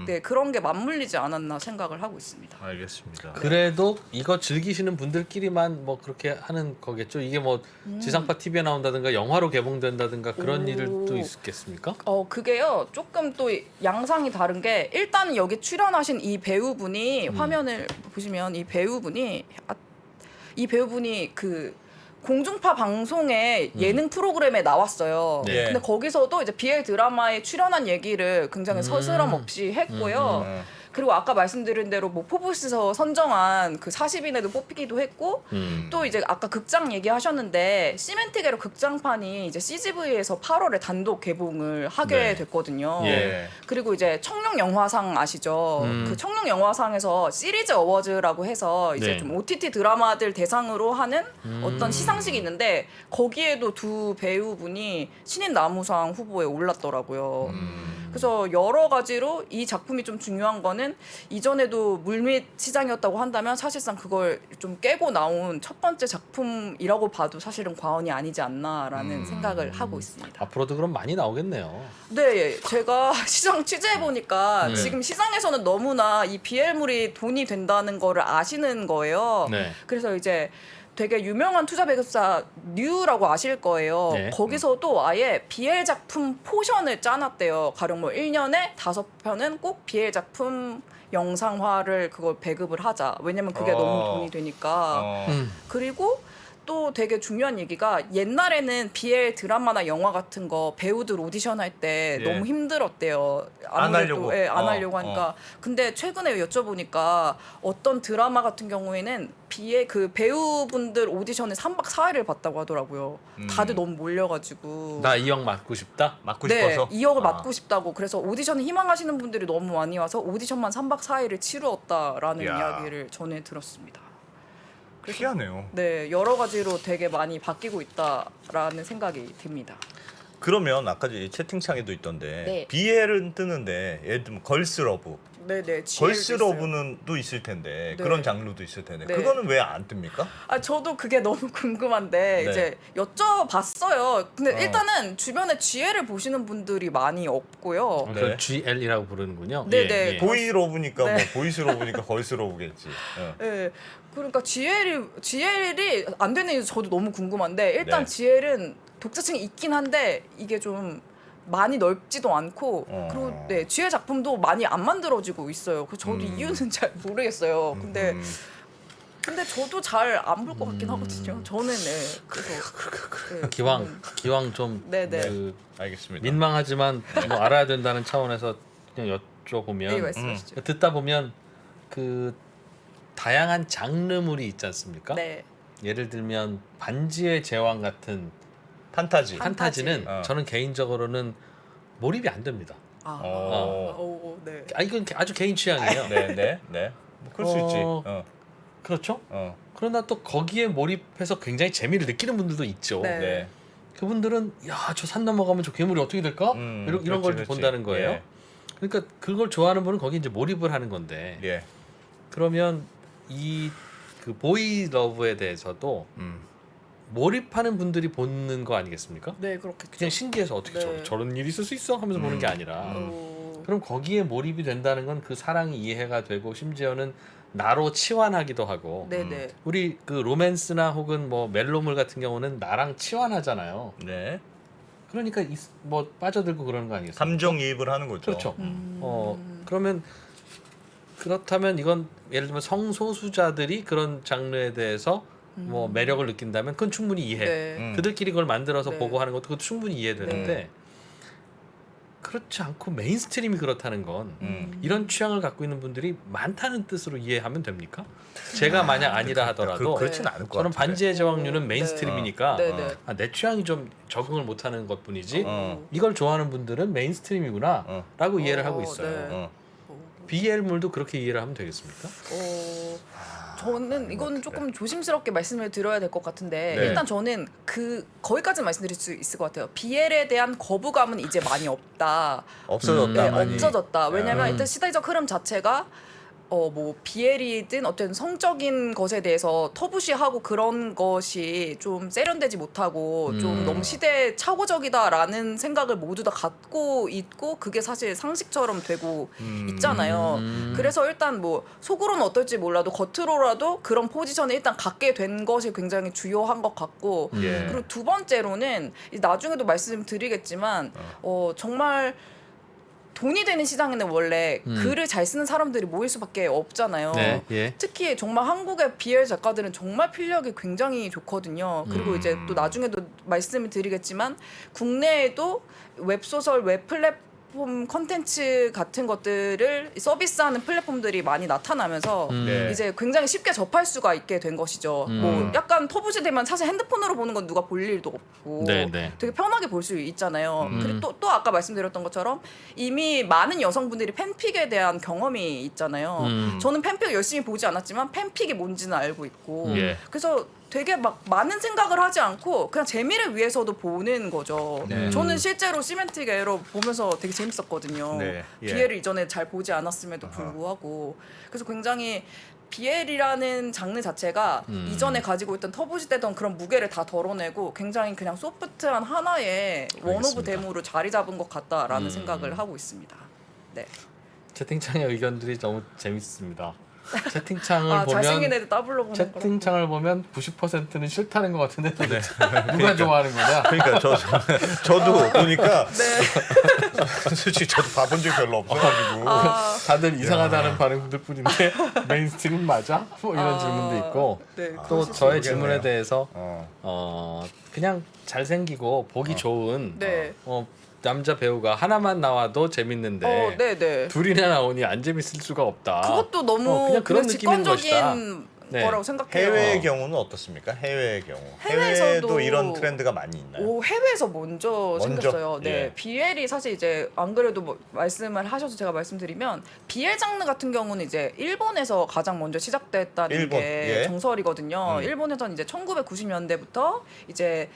네, 그런 게 맞물리지 않았나 생각을 하고 있습니다. 알겠습니다. 그래도 이거 즐기시는 분들끼리만 뭐 그렇게 하는 거겠죠. 이게 뭐 지상파 TV에 나온다든가 영화로 개봉된다든가 그런 일도 있겠습니까? 그게요. 조금 또 양상이 다른 게 일단 여기 출연하신 이 배우분이 화면을 보시면 이 배우분이 그 공중파 방송의 예능 프로그램에 나왔어요. 네. 근데 거기서도 이제 BL 드라마에 출연한 얘기를 굉장히 서스럼 없이 했고요. 그리고 아까 말씀드린 대로 뭐 포브스에서 선정한 그 40인에도 뽑히기도 했고 또 이제 아까 극장 얘기하셨는데 시멘티게로 극장판이 이제 CGV에서 8월에 단독 개봉을 하게 네. 됐거든요. 예. 그리고 이제 청룡 영화상 아시죠? 그 청룡 영화상에서 시리즈 어워즈라고 해서 이제 네. 좀 OTT 드라마들 대상으로 하는 어떤 시상식이 있는데 거기에도 두 배우분이 신인 나무상 후보에 올랐더라고요. 그래서 여러 가지로 이 작품이 좀 중요한 거는 이전에도 물밑 시장이었다고 한다면 사실상 그걸 좀 깨고 나온 첫 번째 작품이라고 봐도 사실은 과언이 아니지 않나라는 생각을 하고 있습니다. 앞으로도 그럼 많이 나오겠네요. 네, 제가 시장 취재해 보니까 네. 지금 시장에서는 너무나 이 BL물이 돈이 된다는 거를 아시는 거예요. 네. 그래서 이제 되게 유명한 투자 배급사 뉴라고 아실 거예요. 네. 거기서도 아예 BL 작품 포션을 짜놨대요. 가령 뭐 1년에 5편은 꼭 BL 작품 영상화를 그걸 배급을 하자. 왜냐면 그게 너무 돈이 되니까. 그리고 또 되게 중요한 얘기가 옛날에는 BL 드라마나 영화 같은 거 배우들 오디션 할 때 예. 너무 힘들었대요. 안 하려고. 예, 안 하려고 하니까. 근데 최근에 여쭤보니까 어떤 드라마 같은 경우에는 BL 그 배우분들 오디션에 3박 4일을 봤다고 하더라고요. 다들 너무 몰려가지고. 나 이 역 맡고 싶다. 맡고 네, 싶어서. 이 역을 맡고 싶다고. 그래서 오디션을 희망하시는 분들이 너무 많이 와서 오디션만 3박 4일을 치루었다라는 이야. 이야기를 전해 들었습니다. 희한해요. 네, 여러 가지로 되게 많이 바뀌고 있다라는 생각이 듭니다. 그러면 아까 이제 채팅창에도 있던데 네. BL은 뜨는데 예를 들면 걸스 러브. 네네. 걸스 러브는 또 있을 텐데 네. 그런 장르도 있을 텐데 네. 그거는 왜 안 뜹니까? 아 저도 그게 너무 궁금한데 네. 이제 여쭤봤어요. 근데 어. 일단은 주변에 GL을 보시는 분들이 많이 없고요. 네. 그걸 GL이라고 부르는군요. 네, 네. 예, 예. 보이 러브니까 네. 뭐 보이스 러브니까 걸스 러브겠지. 네. 그러니까 GL이 안 되는 이유 저도 너무 궁금한데 일단 네. GL은 독자층이 있긴 한데 이게 좀 많이 넓지도 않고 그리고 네 GL 작품도 많이 안 만들어지고 있어요. 그래서 저도 이유는 잘 모르겠어요. 근데 저도 잘 안 볼 것 같긴 하거든요. 저는 네 그래서 네, 기왕 좀 네네. 그 알겠습니다. 민망하지만 뭐 알아야 된다는 차원에서 그냥 여쭤보면 네 말씀하시죠. 듣다 보면 그 다양한 장르물이 있지 않습니까? 네. 예를 들면 반지의 제왕 같은 판타지. 판타지는 어. 저는 개인적으로는 몰입이 안 됩니다. 아, 네. 아 이건 아주 개인 취향이에요. 네. 뭐 그럴 수 있지. 그렇죠? 그러나 또 거기에 몰입해서 굉장히 재미를 느끼는 분들도 있죠. 네. 네. 그분들은 야 저 산 넘어가면 저 괴물이 어떻게 될까? 이런 걸 그렇지. 본다는 거예요. 예. 그러니까 그걸 좋아하는 분은 거기 이제 몰입을 하는 건데 예. 그러면 이 그 보이 러브에 대해서도 몰입하는 분들이 보는 거 아니겠습니까? 네 그렇겠죠. 그냥 신기해서 어떻게 네. 저런 일이 있을 수 있어 하면서 보는 게 아니라 그럼 거기에 몰입이 된다는 건 그 사랑이 이해가 되고 심지어는 나로 치환하기도 하고 네네. 우리 그 로맨스나 혹은 뭐 멜로물 같은 경우는 나랑 치환하잖아요. 네. 그러니까 뭐 빠져들고 그러는 거 아니겠습니까? 감정이입을 하는 거죠. 그렇죠. 그러면 그렇다면 이건 예를 들면 성소수자들이 그런 장르에 대해서 뭐 매력을 느낀다면 그건 충분히 이해. 네. 그들끼리 그걸 만들어서 네. 보고 하는 것도 그것도 충분히 이해되는데 그렇지 않고 메인스트림이 그렇다는 건 이런 취향을 갖고 있는 분들이 많다는 뜻으로 이해하면 됩니까? 제가 만약 아니라 하더라도 그렇진 않을 것 저는 같아요. 반지의 제왕류는 메인스트림이니까 네네. 아, 내 취향이 좀 적응을 못하는 것뿐이지 이걸 좋아하는 분들은 메인스트림이구나 라고 이해를 하고 있어요. 네. BL물도 그렇게 이해를 하면 되겠습니까? 저는 이거는 조금 조심스럽게 말씀을 드려야 될 것 같은데 네. 일단 저는 거기까지 말씀드릴 수 있을 것 같아요. BL에 대한 거부감은 이제 많이 없다. 없어졌다. 네, 많이. 없어졌다. 왜냐면 일단 시대적 흐름 자체가 뭐 BL이든 어떤 성적인 것에 대해서 터부시하고 그런 것이 좀 세련되지 못하고 좀 너무 시대 착오적이다라는 생각을 모두 다 갖고 있고 그게 사실 상식처럼 되고 있잖아요. 그래서 일단 뭐 속으로는 어떨지 몰라도 겉으로라도 그런 포지션을 일단 갖게 된 것이 굉장히 주요한 것 같고 예. 그리고 두 번째로는 나중에도 말씀드리겠지만 정말 돈이 되는 시장에는 원래 글을 잘 쓰는 사람들이 모일 수밖에 없잖아요. 네, 예. 특히 정말 한국의 BL 작가들은 정말 필력이 굉장히 좋거든요. 그리고 이제 또 나중에도 말씀을 드리겠지만 국내에도 웹소설, 웹플랫폼 플랫폼 컨텐츠 같은 것들을 서비스하는 플랫폼들이 많이 나타나면서 네. 이제 굉장히 쉽게 접할 수가 있게 된 것이죠. 뭐 약간 터부지 되면 사실 핸드폰으로 보는 건 누가 볼 일도 없고 네. 되게 편하게 볼 수 있잖아요. 그리고 또 아까 말씀드렸던 것처럼 이미 많은 여성분들이 팬픽에 대한 경험이 있잖아요. 저는 팬픽 열심히 보지 않았지만 팬픽이 뭔지는 알고 있고 예. 그래서 되게 막 많은 생각을 하지 않고 그냥 재미를 위해서도 보는 거죠. 네. 저는 실제로 시멘틱 에러 보면서 되게 재밌었거든요. 네. 예. BL을 이전에 잘 보지 않았음에도 불구하고 그래서 굉장히 BL이라는 장르 자체가 이전에 가지고 있던 터부시되던 그런 무게를 다 덜어내고 굉장히 그냥 소프트한 하나의 원오브 데모로 자리 잡은 것 같다라는 생각을 하고 있습니다. 네. 채팅창의 의견들이 너무 재밌습니다. 채팅창을 아, 보면 잘생긴 애들 따블로 보는 거라. 채팅창을 보면 90%는 싫다는 것 같은데 누가 좋아하는 거냐? 그러니까 저도 보니까 네. 솔직히 저도 봐본 적이 별로 없어가지고 아, 다들 이상하다는 반응들 뿐인데 메인스트림 맞아? 뭐 이런 질문도 있고 네. 또 그러실 수 저의 모르겠네요. 질문에 대해서 어. 그냥 잘생기고 보기 좋은 네. 남자 배우가 하나만 나와도 재밌는데 네네. 둘이나 나오니 안 재밌을 수가 없다. 그것도 너무 그냥 그런 느낌인 직관적인 네. 거라고 생각해요. 해외의 경우는 어떻습니까? 해외의 경우. 해외에서도 해외에도 이런 트렌드가 많이 있나요? 오, 해외에서 먼저 생겼어요. 네, 예. BL이 사실 이제 안 그래도 뭐 말씀을 하셔서 제가 말씀드리면 BL 장르 같은 경우는 이제 일본에서 가장 먼저 시작됐다는 일본, 게 예. 정설이거든요. 일본에서는 이제 1990년대부터 이제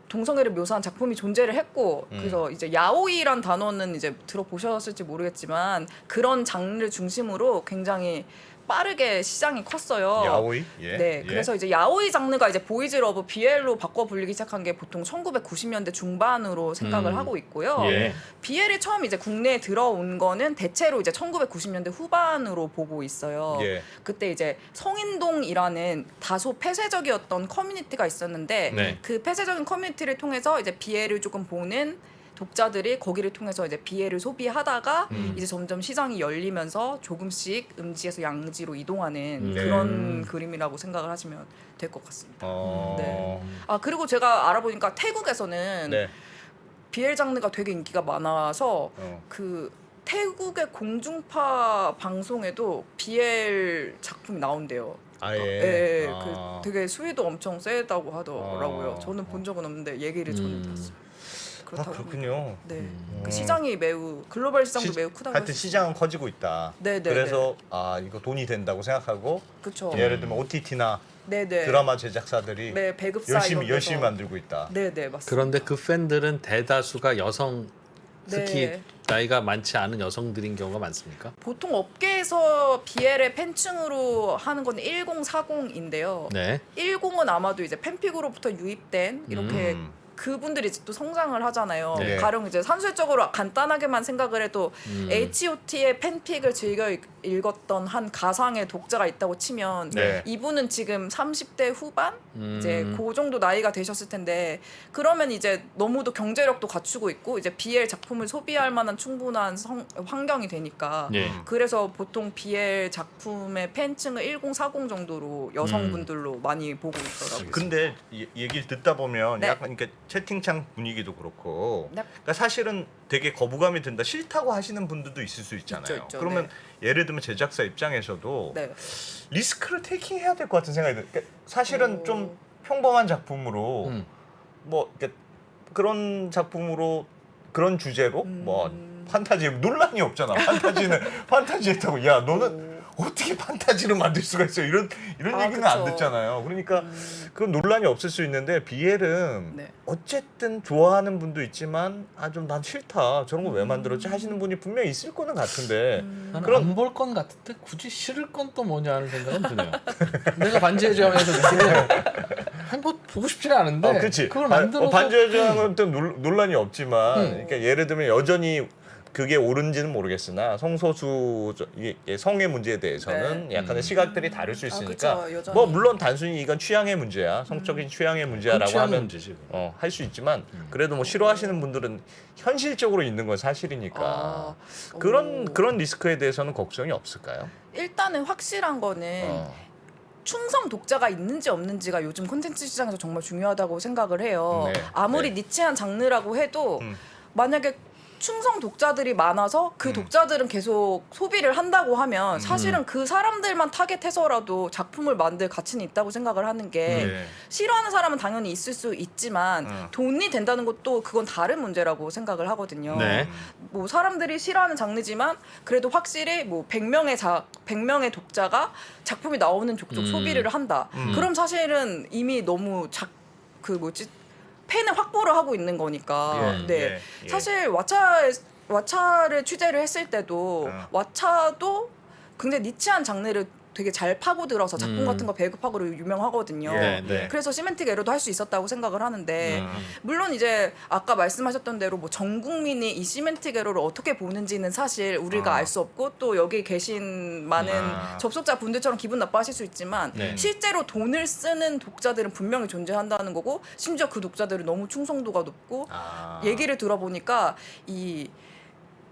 동성애를 묘사한 작품이 존재를 했고 그래서 이제 야오이란 단어는 이제 들어보셨을지 모르겠지만 그런 장르를 중심으로 굉장히 빠르게 시장이 컸어요. 야오이? 예. 네, 예. 그래서 이제 야오이 장르가 이제 보이즈 러브 BL로 바꿔 불리기 시작한 게 보통 1990년대 중반으로 생각을 하고 있고요. 예. BL이 처음 이제 국내에 들어온 거는 대체로 이제 1990년대 후반으로 보고 있어요. 예. 그때 이제 성인동이라는 다소 폐쇄적이었던 커뮤니티가 있었는데 네. 그 폐쇄적인 커뮤니티를 통해서 이제 BL을 조금 보는 독자들이 거기를 통해서 이제 BL을 소비하다가 이제 점점 시장이 열리면서 조금씩 음지에서 양지로 이동하는 네. 그런 그림이라고 생각을 하시면 될 것 같습니다. 어. 네. 아 그리고 제가 알아보니까 태국에서는 네. BL 장르가 되게 인기가 많아서 어. 그 태국의 공중파 방송에도 BL 작품이 나온대요. 아예. 예, 아. 그 되게 수위도 엄청 세다고 하더라고요. 아. 저는 본 적은 없는데 얘기를 저는 들었어요. 아 그렇다고 그렇군요. 네, 그 시장이 매우 글로벌 시장도 매우 크다고. 하여튼 시장은 커지고 있다. 네네. 그래서 아 이거 돈이 된다고 생각하고 그렇죠. 예를 들면 OTT나 네네. 드라마 제작사들이 네 배급사 이런 데서. 열심히 만들고 있다. 네네 맞습니다. 그런데 그 팬들은 대다수가 여성, 특히 네. 나이가 많지 않은 여성들인 경우가 많습니까? 보통 업계에서 BL의 팬층으로 하는 건 1040인데요. 네. 10은 아마도 이제 팬픽으로부터 유입된 이렇게 그분들이 이제 또 성장을 하잖아요. 네. 가령 이제 산술적으로 간단하게만 생각을 해도 H.O.T의 팬픽을 즐겨 읽었던 한 가상의 독자가 있다고 치면 네. 이분은 지금 30대 후반 이제 그 정도 나이가 되셨을 텐데 그러면 이제 너무도 경제력도 갖추고 있고 이제 BL 작품을 소비할 만한 충분한 환경이 되니까 예. 그래서 보통 BL 작품의 팬층을 1040 정도로 여성분들로 많이 보고 있더라고요. 근데 얘기를 듣다 보면 네. 약간 그러니까 채팅창 분위기도 그렇고 네. 그러니까 사실은 되게 거부감이 든다 싫다고 하시는 분들도 있을 수 있잖아요. 있죠, 그러면 네. 예를 들면 제작사 입장에서도 네. 리스크를 테이킹해야 될 것 같은 생각이 들어요. 그러니까 사실은 오. 좀 평범한 작품으로 뭐 이렇게 그런 작품으로 그런 주제로 뭐 판타지 논란이 없잖아. 판타지는 판타지했다고 야 너는 어떻게 판타지로 만들 수가 있어 이런 얘기는 안 그쵸. 듣잖아요. 그러니까 그런 논란이 없을 수 있는데 BL은 네. 어쨌든 좋아하는 분도 있지만 아 좀 난 싫다 저런 거 왜 만들었지 하시는 분이 분명히 있을 거는 같은데 나는 그럼- 안 볼 건 같은데 굳이 싫을 건 또 뭐냐 하는 생각은 드네요. 내가 반지의 제왕에서 느끼는 아니 뭐 보고 싶지는 않은데 그렇지. 그걸 만들어서 반지의 제왕은 또 논란이 없지만 음. 그러니까 예를 들면 여전히 그게 옳은지는 모르겠으나 성소수 이게 성의 문제에 대해서는 약간의 시각들이 다를 수 있으니까 그쵸, 여전히. 뭐 물론 단순히 이건 취향의 문제야 성적인 취향의 문제야라고 취향 하면 문제지. 할 수 있지만 그래도 뭐 싫어하시는 분들은 현실적으로 있는 건 사실이니까 아, 그런 리스크에 대해서는 걱정이 없을까요? 일단은 확실한 거는 충성 독자가 있는지 없는지가 요즘 콘텐츠 시장에서 정말 중요하다고 생각을 해요. 네. 아무리 네. 니치한 장르라고 해도 음. 만약에 충성 독자들이 많아서 그 독자들은 계속 소비를 한다고 하면 사실은 그 사람들만 타겟해서라도 작품을 만들 가치는 있다고 생각을 하는 게 네. 싫어하는 사람은 당연히 있을 수 있지만 돈이 된다는 것도 그건 다른 문제라고 생각을 하거든요. 네. 뭐 사람들이 싫어하는 장르지만 그래도 확실히 뭐 100명의 독자가 작품이 나오는 족족 소비를 한다. 그럼 사실은 이미 너무 팬을 확보를 하고 있는 거니까. 예, 네. 예. 사실 왓챠를 취재를 했을 때도 왓챠도 굉장히 니치한 장르를 되게 잘 파고들어서 작품 같은 거 배급하고 유명하거든요. 네, 네. 그래서 시멘틱 에러도 할 수 있었다고 생각을 하는데 물론 이제 아까 말씀하셨던 대로 뭐 전 국민이 이 시멘틱 에러를 어떻게 보는지는 사실 우리가 알 수 없고 또 여기 계신 많은 접속자 분들처럼 기분 나빠하실 수 있지만 네. 실제로 돈을 쓰는 독자들은 분명히 존재한다는 거고 심지어 그 독자들은 너무 충성도가 높고 얘기를 들어보니까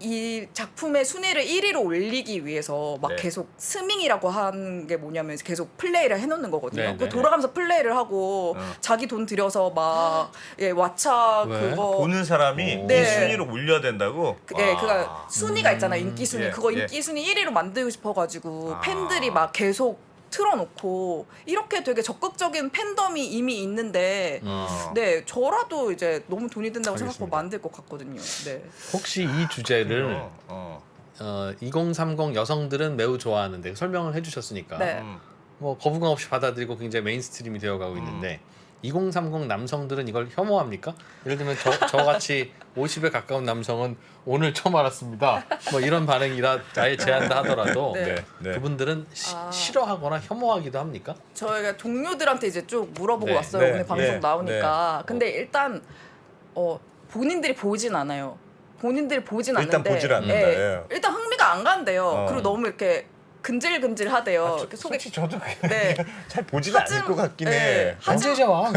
이 작품의 순위를 1위로 올리기 위해서 막 네. 계속 스밍이라고 하는 게 뭐냐면 계속 플레이를 해놓는 거거든요. 네, 그 네. 돌아가면서 플레이를 하고 자기 돈 들여서 막 왓챠 왜? 그거 보는 사람이 네. 이 순위를 올려야 된다고. 그니까 순위가 있잖아요. 인기 순위. 예, 그거 예. 인기 순위 1위로 만들고 싶어가지고 팬들이 막 계속 틀어놓고 이렇게 되게 적극적인 팬덤이 이미 있는데 네 저라도 이제 너무 돈이 든다고 생각하고 만들 것 같거든요. 네. 혹시 이 주제를 2030 여성들은 매우 좋아하는데 설명을 해주셨으니까 네. 뭐 거부감 없이 받아들이고 굉장히 메인스트림이 되어가고 있는데 2030 남성들은 이걸 혐오합니까? 예를 들면 저같이 50에 가까운 남성은 오늘 처음 알았습니다. 뭐 이런 반응이라 아예 제한다 하더라도 네. 네. 그분들은 싫어하거나 혐오하기도 합니까? 저희가 동료들한테 이제 쭉 물어보고 네. 왔어요. 네. 오늘 방송 네. 나오니까. 근데 일단 본인들이 보진 않아요. 본인들이 보진 일단 않는데 보질 않는다. 예. 예. 일단 흥미가 안 간대요. 그리고 너무 이렇게 근질근질하대요. 이렇게 속에 솔직히 저도 네. 잘 보지는 않을 것 같긴 해. 네. 한재 제왕.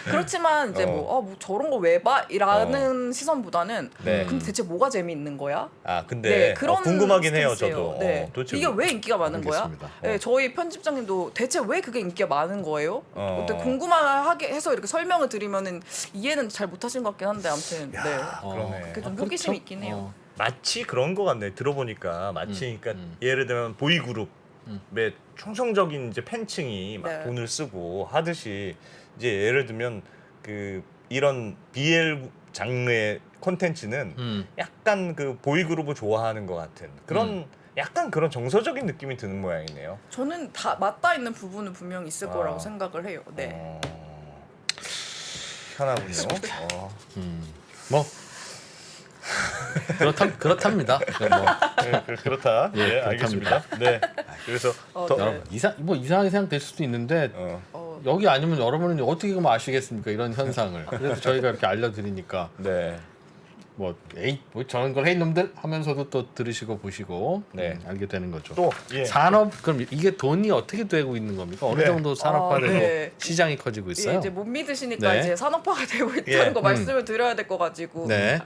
그렇지만 이제 뭐 저런 거 왜 봐? 이라는 시선보다는 네. 근데 대체 뭐가 재미있는 거야? 근데 네, 그런 궁금하긴 해요, 스탠스예요. 저도. 네. 도대체 이게 왜 인기가 많은 거야? 알겠습니다. 네, 저희 편집장님도 대체 왜 그게 인기가 많은 거예요? 어. 어때 궁금하게 해서 이렇게 설명을 드리면은 이해는 잘 못하신 것 같긴 한데 아무튼 네. 그러네. 그게 좀 호기심이 있긴 해요. 마치 그런 거 같네. 들어보니까 마치 그러니까 예를 들면 보이그룹의 충성적인 이제 팬층이 막 네. 돈을 쓰고 하듯이 이제 예를 들면 이런 BL 장르의 콘텐츠는 약간 그 보이그룹을 좋아하는 것 같은 그런 약간 그런 정서적인 느낌이 드는 모양이네요. 저는 다 맞닿아 있는 부분은 분명히 있을 거라고 생각을 해요. 네. 편하군요. 뭐 그렇답니다. 뭐 그렇다. 예, 네, 알겠습니다. 네. 그래서 더 여러분 이상하게 생각될 수도 있는데 여기 아니면 여러분은 어떻게 그럼 아시겠습니까? 이런 현상을. 그래서 저희가 이렇게 알려드리니까 네. 뭐 저런 걸 해 놈들 하면서도 또 들으시고 보시고 네. 알게 되는 거죠. 또 예. 산업 그럼 이게 돈이 어떻게 되고 있는 겁니까? 어느 네. 정도 산업화되고 네. 시장이 커지고 있어요? 이제 못 믿으시니까 네. 이제 산업화가 되고 있다는 예. 거 말씀을 드려야 될 거 가지고 네.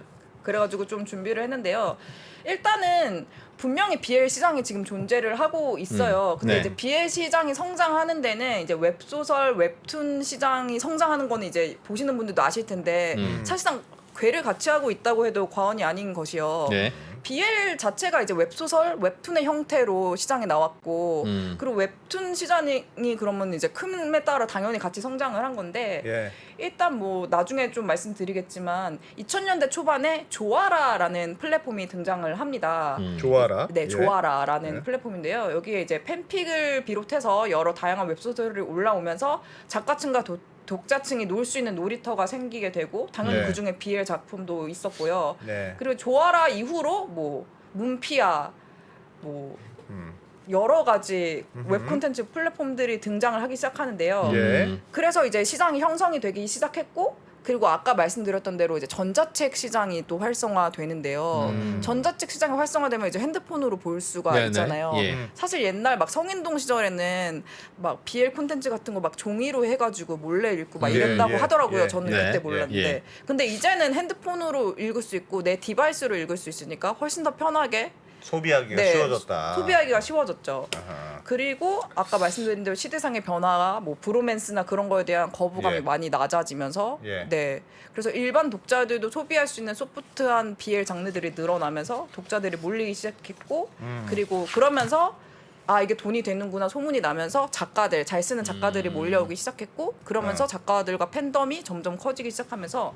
그래가지고 좀 준비를 했는데요. 일단은 분명히 BL 시장이 지금 존재를 하고 있어요. 근데 네. 이제 BL 시장이 성장하는 데는 이제 웹소설, 웹툰 시장이 성장하는 거는 이제 보시는 분들도 아실 텐데 사실상 궤를 같이 하고 있다고 해도 과언이 아닌 것이요. 네. BL 자체가 이제 웹소설, 웹툰의 형태로 시장에 나왔고 그리고 웹툰 시장이 그러면 이제 큼에 따라 당연히 같이 성장을 한 건데 예. 일단 뭐 나중에 좀 말씀드리겠지만 2000년대 초반에 조아라라는 플랫폼이 등장을 합니다. 좋아라. 네, 예. 조아라라는 네. 플랫폼인데요. 여기에 이제 팬픽을 비롯해서 여러 다양한 웹소설이 올라오면서 작가층과 독자층이 놀 수 있는 놀이터가 생기게 되고 당연히 네. 그중에 BL 작품도 있었고요. 네. 그리고 조아라 이후로 뭐 문피아 뭐 음. 여러 가지 웹 콘텐츠 플랫폼들이 등장을 하기 시작하는데요. 예. 그래서 이제 시장이 형성이 되기 시작했고 그리고 아까 말씀드렸던 대로 이제 전자책 시장이 또 활성화되는데요. 전자책 시장이 활성화되면 이제 핸드폰으로 볼 수가 네네. 있잖아요. 예. 사실 옛날 막 성인동 시절에는 막 BL 콘텐츠 같은 거 막 종이로 해가지고 몰래 읽고 막 예, 이랬다고 예, 하더라고요. 예. 저는 네, 그때 예, 몰랐는데. 예. 근데 이제는 핸드폰으로 읽을 수 있고 내 디바이스로 읽을 수 있으니까 훨씬 더 편하게 소비하기가 네, 쉬워졌다. 소비하기가 쉬워졌죠. 아하. 그리고 아까 말씀드린 대로 시대상의 변화가 뭐 브로맨스나 그런 거에 대한 거부감이 예. 많이 낮아지면서 예. 네. 그래서 일반 독자들도 소비할 수 있는 소프트한 BL 장르들이 늘어나면서 독자들이 몰리기 시작했고 그리고 그러면서 아 이게 돈이 되는구나 소문이 나면서 작가들 잘 쓰는 작가들이 몰려오기 시작했고 그러면서 작가들과 팬덤이 점점 커지기 시작하면서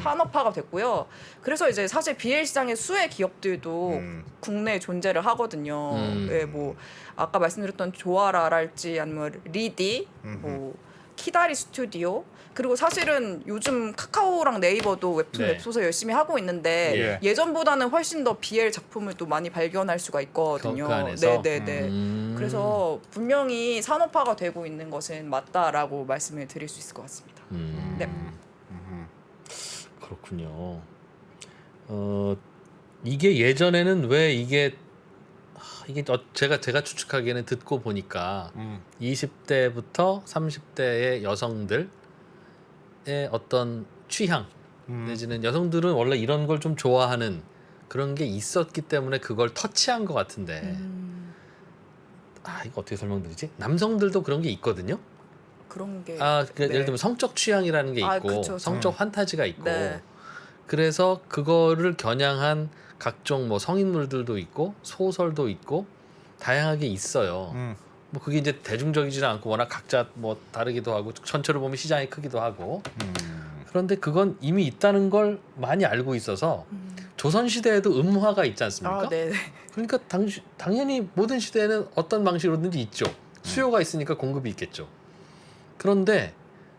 산업화가 됐고요. 그래서 이제 사실 BL 시장의 수혜 기업들도 국내에 존재를 하거든요. 예, 뭐 아까 말씀드렸던 조아라랄지 아니면 리디, 뭐 키다리 스튜디오 그리고 사실은 요즘 카카오랑 네이버도 웹툰 네. 웹소설 열심히 하고 있는데 예전보다는 훨씬 더 BL 작품을 또 많이 발견할 수가 있거든요. 그 안에서? 네네네. 그래서 분명히 산업화가 되고 있는 것은 맞다라고 말씀을 드릴 수 있을 것 같습니다. 네. 그렇군요. 이게 예전에는 왜 이게 제가 추측하기에는 듣고 보니까 20대부터 30대의 여성들의 어떤 취향 내지는 여성들은 원래 이런 걸 좀 좋아하는 그런 게 있었기 때문에 그걸 터치한 것 같은데 이거 어떻게 설명드리지? 남성들도 그런 게 있거든요. 그런 게 네. 예를 들면 성적 취향이라는 게 있고 그쵸. 성적 환타지가 있고 네. 그래서 그거를 겨냥한 각종 뭐 성인물들도 있고 소설도 있고 다양하게 있어요. 뭐 그게 이제 대중적이지는 않고 워낙 각자 뭐 다르기도 하고 전체로 보면 시장이 크기도 하고 그런데 그건 이미 있다는 걸 많이 알고 있어서 조선 시대에도 음화가 있지 않습니까? 아, 네. 그러니까 당연히 모든 시대에는 어떤 방식으로든지 있죠. 수요가 있으니까 공급이 있겠죠. 그런데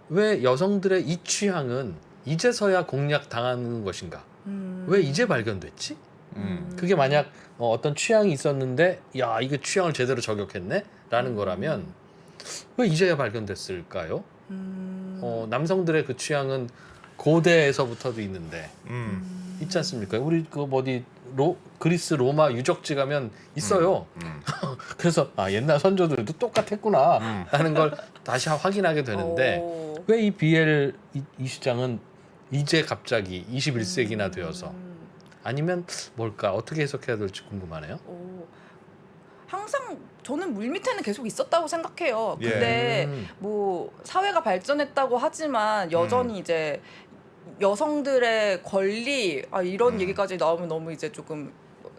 왜 여성들의 이 취향은 이제서야 공략 당하는 것인가? 왜 이제 발견됐지? 그게 만약 어떤 취향이 있었는데 야 이거 취향을 제대로 저격했네? 라는 거라면 왜 이제야 발견됐을까요? 남성들의 그 취향은 고대에서부터도 있는데 있지 않습니까? 우리 그 어디 그리스 로마 유적지 가면 있어요. 그래서 옛날 선조들도 똑같았구나 라는 걸 다시 확인하게 되는데 왜 이 BL 이 시장은 이제 갑자기 21세기나 되어서 아니면 뭘까 어떻게 해석해야 될지 궁금하네요. 항상 저는 물밑에는 계속 있었다고 생각해요. 근데 뭐 사회가 발전했다고 하지만 여전히 이제 여성들의 권리 이런 얘기까지 나오면 너무 이제 조금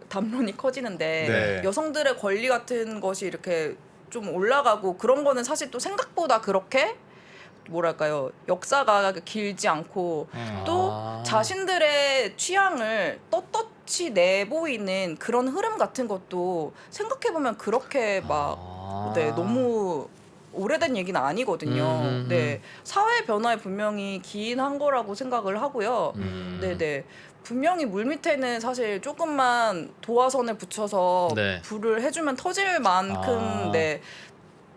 담론이 커지는데 여성들의 권리 같은 것이 이렇게 좀 올라가고 그런 거는 사실 또 생각보다 그렇게 뭐랄까요 역사가 길지 않고 또 자신들의 취향을 떳떳이 내보이는 그런 흐름 같은 것도 생각해보면 그렇게 막 너무 오래된 얘기는 아니거든요. 네, 사회 변화에 분명히 기인한 거라고 생각을 하고요. 네네. 분명히 물 밑에는 사실 조금만 도화선을 붙여서 불을 해주면 터질 만큼 네.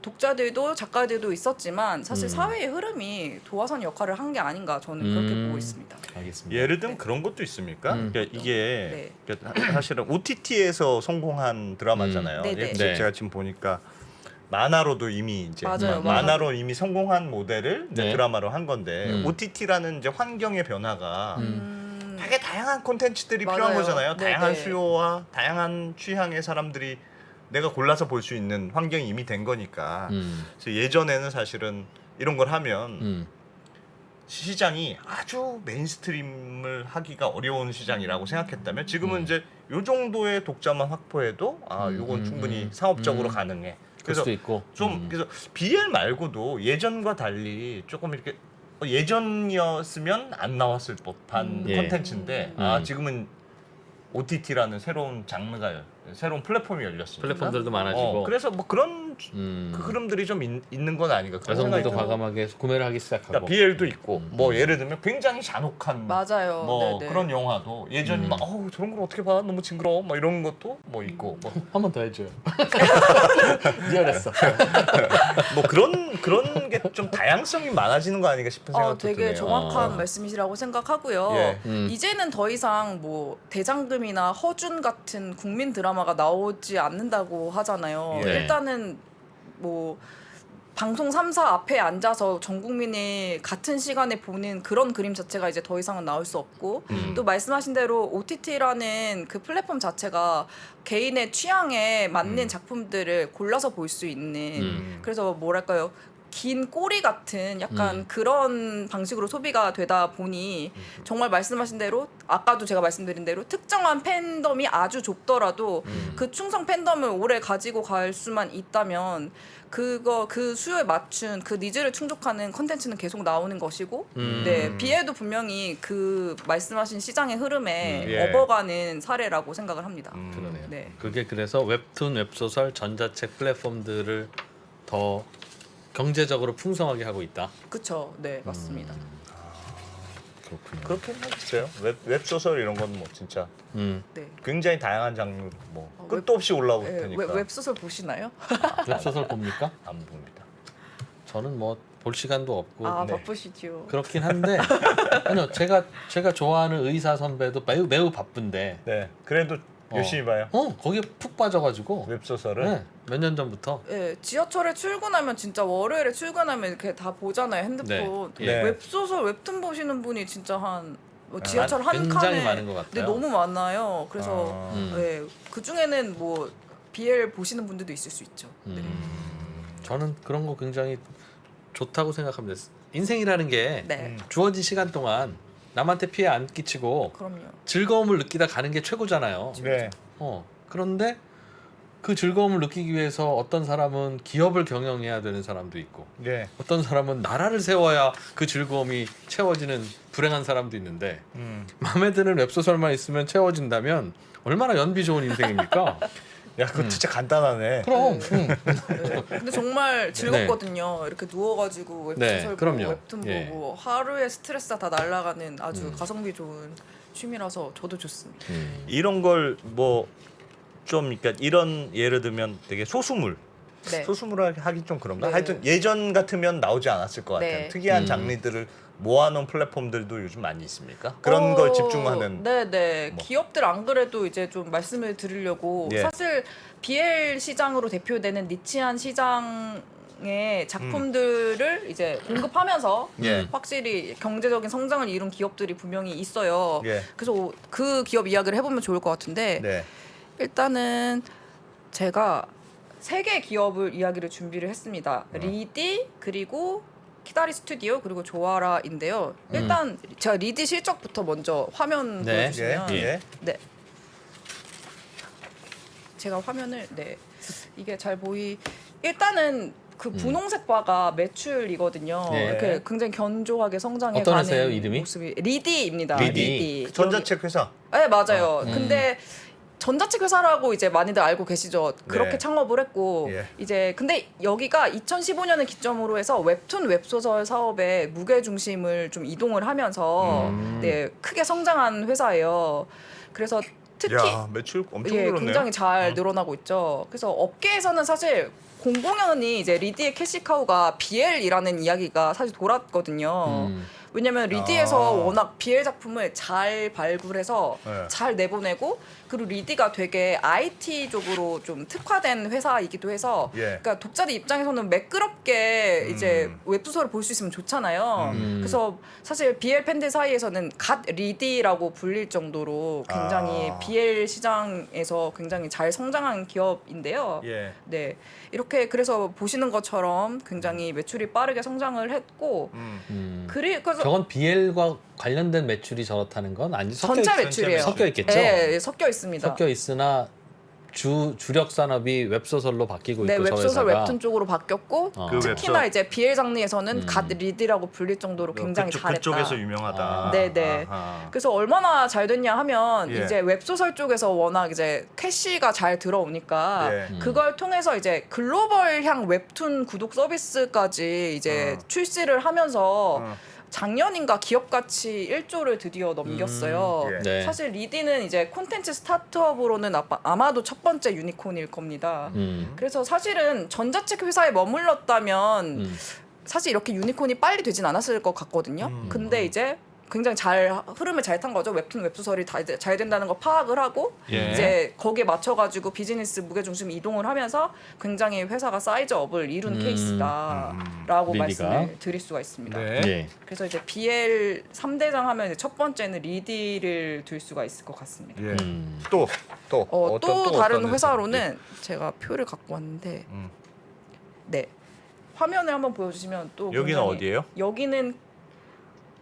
독자들도 작가들도 있었지만 사실 사회의 흐름이 도화선 역할을 한 게 아닌가 저는 그렇게 보고 있습니다. 알겠습니다. 예를 들면 그런 것도 있습니까? 그러니까 이게 그러니까 사실은 OTT에서 성공한 드라마잖아요. 네네. 제가 지금 보니까 만화로도 이미 이제 맞아요, 만화로 이미 성공한 모델을 이제 네. 드라마로 한 건데 OTT라는 이제 환경의 변화가 되게 다양한 콘텐츠들이 필요한 맞아요. 거잖아요. 네네. 다양한 수요와 다양한 취향의 사람들이 내가 골라서 볼 수 있는 환경이 이미 된 거니까. 그래서 예전에는 사실은 이런 걸 하면 시장이 아주 메인스트림을 하기가 어려운 시장이라고 생각했다면 지금은 이제 요 정도의 독자만 확보해도 요건 충분히 사업적으로 가능해. 그래서 그래서 있고 그래서 BL 말고도 예전과 달리 조금 이렇게 예전이었으면 안 나왔을 법한 콘텐츠인데 지금은 OTT라는 새로운 장르가 새로운 플랫폼이 열렸으니까 플랫폼들도 많아지고 그래서 뭐 그런 그 흐름들이 좀 있는 건 아닌가 그런 생각이 여성들도 들어요. 과감하게 구매를 하기 시작하고 그러니까 BL도 있고 뭐 예를 들면 굉장히 잔혹한 맞아요. 뭐 네네. 그런 영화도 예전에 막 저런 걸 어떻게 봐 너무 징그러워 뭐 이런 것도 뭐 있고 한 번 더 해줘요. 리얼했어. 뭐 그런 게 좀 다양성이 많아지는 거 아닌가 싶은 생각도 되게 드네요. 정확한 말씀이시라고 생각하고요. 예. 이제는 더 이상 뭐 대장금이나 허준 같은 국민 드라마가 나오지 않는다고 하잖아요. 예. 일단은 뭐 방송 3사 앞에 앉아서 전 국민이 같은 시간에 보는 그런 그림 자체가 이제 더 이상은 나올 수 없고 또 말씀하신 대로 OTT라는 그 플랫폼 자체가 개인의 취향에 맞는 작품들을 골라서 볼 수 있는 그래서 뭐랄까요 긴 꼬리 같은 약간 그런 방식으로 소비가 되다 보니 정말 말씀하신 대로 아까도 제가 말씀드린 대로 특정한 팬덤이 아주 좁더라도 그 충성 팬덤을 오래 가지고 갈 수만 있다면 그 수요에 맞춘 그 니즈를 충족하는 컨텐츠는 계속 나오는 것이고 네 BL도 분명히 그 말씀하신 시장의 흐름에 예. 업어가는 사례라고 생각을 합니다. 그러네요. 네. 그게 그래서 웹툰, 웹소설, 전자책 플랫폼들을 더 경제적으로 풍성하게 하고 있다. 그렇죠. 네 맞습니다. 그렇군요. 그렇긴 하겠어요. 웹소설 이런 건 뭐 진짜 음. 네. 굉장히 다양한 장르 뭐 어, 끝도 없이 올라올 네, 테니까 웹소설 보시나요? 웹소설 봅니까? 안 봅니다. 저는 뭐 볼 시간도 없고 아 네. 바쁘시죠. 그렇긴 한데 아니요 제가 좋아하는 의사 선배도 매우 바쁜데 네, 그래도 열심히 봐요. 거기에 푹 빠져가지고 웹소설을. 네, 몇 년 전부터 네, 지하철에 출근하면 진짜 월요일에 출근하면 이렇게 다 보잖아요 핸드폰. 네. 네. 웹소설 웹툰 보시는 분이 진짜 뭐 지하철 한 굉장히 칸에 많은 것 같아요. 네, 너무 많아요. 그래서 네, 그 중에는 뭐 BL 보시는 분들도 있을 수 있죠. 네. 저는 그런 거 굉장히 좋다고 생각합니다. 인생이라는 게 네. 주어진 시간 동안 남한테 피해 안 끼치고 그럼요. 즐거움을 느끼다 가는 게 최고잖아요. 네. 그런데 그 즐거움을 느끼기 위해서 어떤 사람은 기업을 경영해야 되는 사람도 있고 네. 어떤 사람은 나라를 세워야 그 즐거움이 채워지는 불행한 사람도 있는데 마음에 드는 웹소설만 있으면 채워진다면 얼마나 연비 좋은 인생입니까? 야, 그거 진짜 간단하네. 그럼 네. 근데 정말 즐겁거든요. 이렇게 누워가지고 네, 웹소설 보고 그럼요. 웹툰 예. 보고 하루의 스트레스가 다 날아가는 아주 가성비 좋은 취미라서 저도 좋습니다. 이런 걸 뭐 좀 그러니까 이런 예를 들면 되게 소수물 네. 소수물 하기 좀 그런가? 네. 하여튼 예전 같으면 나오지 않았을 것 같아요. 네. 특이한 장르들을 모아놓은 플랫폼들도 요즘 많이 있습니까? 그런 걸 집중하는. 네네. 뭐. 기업들 안 그래도 이제 좀 말씀을 드리려고 예. 사실 BL 시장으로 대표되는 니치한 시장의 작품들을 이제 공급하면서 예. 확실히 경제적인 성장을 이룬 기업들이 분명히 있어요. 예. 그래서 그 기업 이야기를 해보면 좋을 것 같은데 네. 일단은 제가 3개 기업을 이야기를 준비를 했습니다. 리디 그리고 키다리 스튜디오 그리고 조아라인데요. 일단 제가 리디 실적부터 먼저 화면 네. 보여주시면 예. 네. 제가 화면을 이게 잘 일단은 그 분홍색 바가 매출이거든요. 예. 이렇게 굉장히 견조하게 성장해 어떤 가는 회사예요, 이름이? 모습이 리디입니다. 리디. 전자책 회사. 네 맞아요. 근데 전자책 회사라고 이제 많이들 알고 계시죠. 그렇게 네. 창업을 했고 예. 이제 근데 여기가 2015년을 기점으로 해서 웹툰 웹소설 사업에 무게 중심을 좀 이동을 하면서 네 크게 성장한 회사예요. 그래서 특히 야, 매출 엄청 늘었네요. 굉장히 잘 늘어나고 있죠. 그래서 업계에서는 사실 공공연히 이제 리디의 캐시카우가 BL이라는 이야기가 사실 돌았거든요. 왜냐면 리디에서 워낙 BL 작품을 잘 발굴해서 네. 잘 내보내고 그리고 리디가 되게 IT 쪽으로 좀 특화된 회사이기도 해서 예. 그러니까 독자들 입장에서는 매끄럽게 이제 웹소설을 볼 수 있으면 좋잖아요. 그래서 사실 BL 팬들 사이에서는 갓 리디라고 불릴 정도로 굉장히 BL 시장에서 굉장히 잘 성장한 기업인데요. 예. 네, 이렇게 그래서 보시는 것처럼 굉장히 매출이 빠르게 성장을 했고 그래서 저건 BL과 관련된 매출이 저렇다는 건 아니 전체 매출이에요. 섞여 있겠죠. 네, 섞여 있습니다. 섞여 있으나 주력 산업이 웹소설로 바뀌고 네, 있고 저 웹소설 회사가 웹툰 쪽으로 바뀌었고 그 특히나 웹소- 이제 BL 장르에서는 갓 리디라고 불릴 정도로 굉장히 잘했다. 그쪽에서 유명하다. 네네. 아하. 그래서 얼마나 잘 됐냐 하면 예. 이제 웹소설 쪽에서 워낙 이제 캐시가 잘 들어오니까 예. 그걸 통해서 이제 글로벌향 웹툰 구독 서비스까지 이제 출시를 하면서 작년인가 기업 가치 1조를 드디어 넘겼어요. 예. 네. 사실 리디는 이제 콘텐츠 스타트업으로는 아마도 첫 번째 유니콘일 겁니다. 그래서 사실은 전자책 회사에 머물렀다면 사실 이렇게 유니콘이 빨리 되진 않았을 것 같거든요. 근데 이제 굉장히 잘 흐름을 잘 탄 거죠. 웹툰 웹소설이 다 이제 잘 된다는 거 파악을 하고 예. 이제 거기에 맞춰가지고 비즈니스 무게중심 이동을 하면서 굉장히 회사가 사이즈업을 이룬 케이스다라고 리디가. 말씀을 드릴 수가 있습니다. 네. 예. 그래서 이제 BL 3대장 하면 이제 첫 번째는 리디를 들 수가 있을 것 같습니다. 예. 음. 또 어떤 또 또 다른 어떤 회사로는 제가 표를 갖고 왔는데 음. 네 화면을 한번 보여주시면 또 여기는 굉장히- 어디예요? 여기는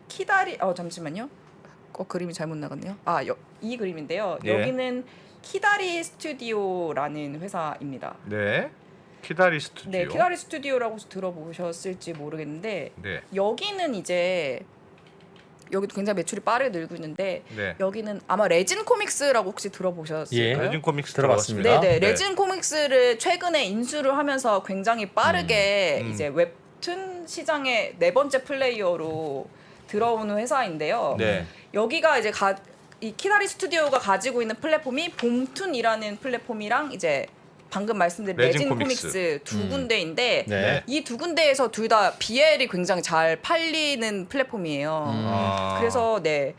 키다리 잠시만요. 그림이 잘못 나갔네요. 이 그림인데요. 예. 여기는 키다리 스튜디오라는 회사입니다. 네. 키다리 스튜디오. 네, 키다리 스튜디오라고 들어보셨을지 모르겠는데 네. 여기는 이제 여기도 굉장히 매출이 빠르게 늘고 있는데 네. 여기는 아마 레진 코믹스라고 혹시 들어보셨을까요? 예. 레진 코믹스 들어봤습니다. 네네 레진 코믹스를 최근에 인수를 하면서 굉장히 빠르게 음. 이제 웹툰 시장의 네 번째 플레이어로 들어오는 회사인데요. 네. 여기가 이제 이 키다리 스튜디오가 가지고 있는 플랫폼이 봄툰이라는 플랫폼이랑 이제 방금 말씀드린 레진 레진 코믹스. 코믹스 두 군데인데 네. 이 두 군데에서 둘 다 BL이 굉장히 잘 팔리는 플랫폼이에요. 아. 그래서 네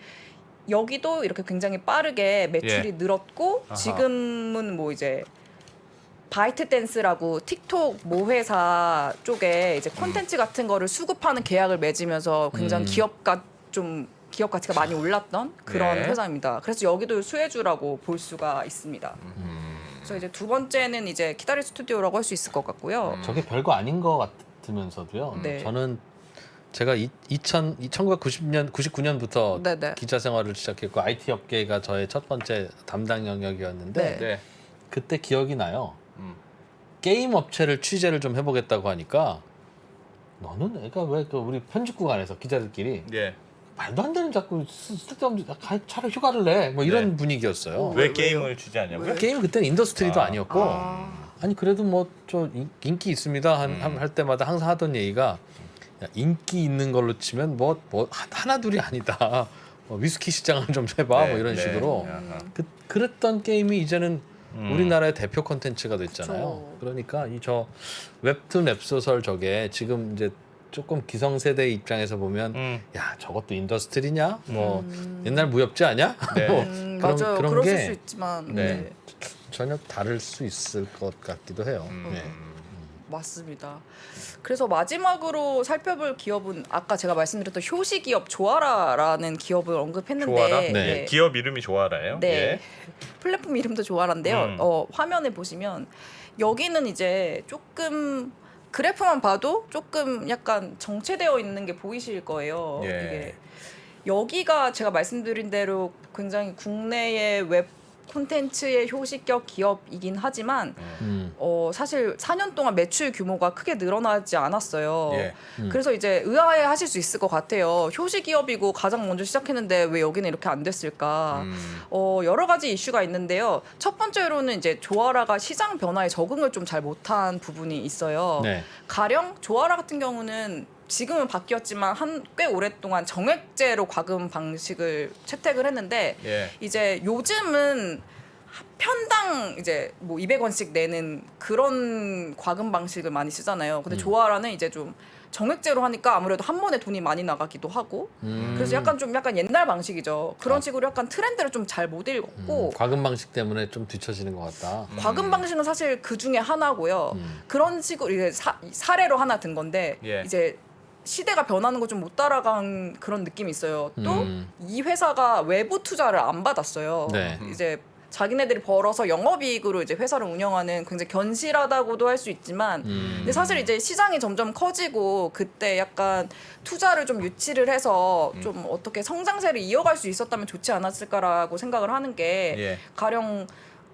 여기도 이렇게 굉장히 빠르게 매출이 예. 늘었고 아하. 지금은 뭐 이제 바이트 댄스라고 틱톡 모 회사 쪽에 이제 콘텐츠 같은 거를 수급하는 계약을 맺으면서 굉장히 기업 가치가 많이 올랐던 그런 네. 회사입니다. 그래서 여기도 수혜주라고 볼 수가 있습니다. 그래서 이제 두 번째는 이제 키다리 스튜디오라고 할 수 있을 것 같고요. 저게 별거 아닌 것 같으면서도요. 네. 저는 제가 1999년부터 네네. 기자 생활을 시작했고 IT 업계가 저의 첫 번째 담당 영역이었는데 네. 네. 그때 기억이 나요. 음. 게임 업체를 취재를 좀 해보겠다고 하니까 너는 애가 왜 그 우리 편집국 안에서 기자들끼리 예. 말도 안 되는 자꾸 쓸데없는 차라리 휴가를 내 뭐 이런 네. 분위기였어요. 왜 게임을 취재하냐고요? 게임 그때는 인더스트리도 아니었고 아. 아니 그래도 뭐 저 인기 있습니다 할 때마다 항상 하던 얘기가 야, 인기 있는 걸로 치면 뭐 하나 둘이 아니다. 위스키 시장을 좀 해봐 네, 뭐 이런 네. 식으로 아하. 그랬던 게임이 이제는 음. 우리나라의 대표 콘텐츠가 됐잖아요. 그쵸. 그러니까 이 저 웹툰 웹소설 저게 지금 이제 조금 기성세대 입장에서 보면 야 저것도 인더스트리냐 뭐 옛날 무협지 아냐 네. 뭐 맞아요. 그런 그러실 게 수 있지만 네. 네. 전혀 다를 수 있을 것 같기도 해요. 네. 맞습니다. 그래서 마지막으로 살펴볼 기업은 아까 제가 말씀드렸던 효시 기업 조아라라는 기업을 언급했는데 조아라? 네. 기업 이름이 조아라예요? 네. 예. 플랫폼 이름도 조아라인데요. 화면에 보시면 여기는 이제 조금 그래프만 봐도 조금 약간 정체되어 있는 게 보이실 거예요. 예. 이게 여기가 제가 말씀드린 대로 굉장히 국내의 웹 콘텐츠의 효시격 기업이긴 하지만 사실 4년 동안 매출 규모가 크게 늘어나지 않았어요. 예. 그래서 이제 의아해하실 수 있을 것 같아요. 효시 기업이고 가장 먼저 시작했는데 왜 여기는 이렇게 안 됐을까? 여러 가지 이슈가 있는데요. 첫 번째로는 이제 조아라가 시장 변화에 적응을 좀 잘 못한 부분이 있어요. 네. 가령 조아라 같은 경우는 지금은 바뀌었지만 꽤 오랫동안 정액제로 과금 방식을 채택을 했는데 예. 이제 요즘은 편당 이제 뭐 200원씩 내는 그런 과금 방식을 많이 쓰잖아요. 근데 조아라는 이제 좀 정액제로 하니까 아무래도 한 번에 돈이 많이 나가기도 하고 그래서 약간 옛날 방식이죠. 그런 식으로 약간 트렌드를 좀 잘 못 읽었고 과금 방식 때문에 좀 뒤처지는 것 같다. 과금 방식은 사실 그 중에 하나고요. 그런 식으로 이제 사례로 하나 든 건데 예. 이제 시대가 변하는 거 좀 못 따라간 그런 느낌이 있어요. 또 이 음. 회사가 외부 투자를 안 받았어요. 네. 이제 자기네들이 벌어서 영업이익으로 이제 회사를 운영하는 굉장히 견실하다고도 할 수 있지만 근데 사실 이제 시장이 점점 커지고 그때 약간 투자를 좀 유치를 해서 좀 어떻게 성장세를 이어갈 수 있었다면 좋지 않았을까라고 생각을 하는 게 예. 가령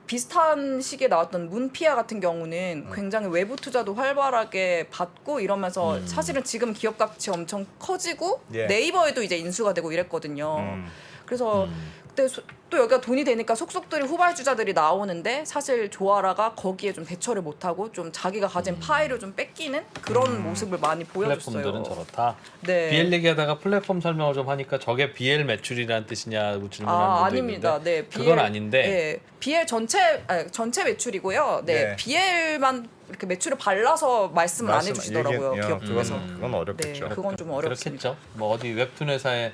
비슷한 시기에 나왔던 문피아 같은 경우는 굉장히 외부 투자도 활발하게 받고 이러면서 사실은 지금 기업 가치 엄청 커지고 예. 네이버에도 이제 인수가 되고 이랬거든요. 음. 그래서 그때 또 여기가 돈이 되니까 속속들이 후발주자들이 나오는데 사실 조아라가 거기에 좀 대처를 못하고 좀 자기가 가진 파일을 좀 뺏기는 그런 모습을 많이 보여줬어요. 플랫폼들은 저렇다. 네. BL 얘기하다가 플랫폼 설명을 좀 하니까 저게 BL 매출이라는 뜻이냐고 질문하는 분도 아닙니다. 있는데 네, 그건 아닌데 네, BL 전체 매출이고요. 네, 네. BL만 이렇게 매출을 발라서 말씀을 안 해주시더라고요. 기업 쪽에서. 그건 어렵겠죠. 네, 그건 좀 어렵습니다. 그렇겠죠. 뭐 어디 웹툰 회사에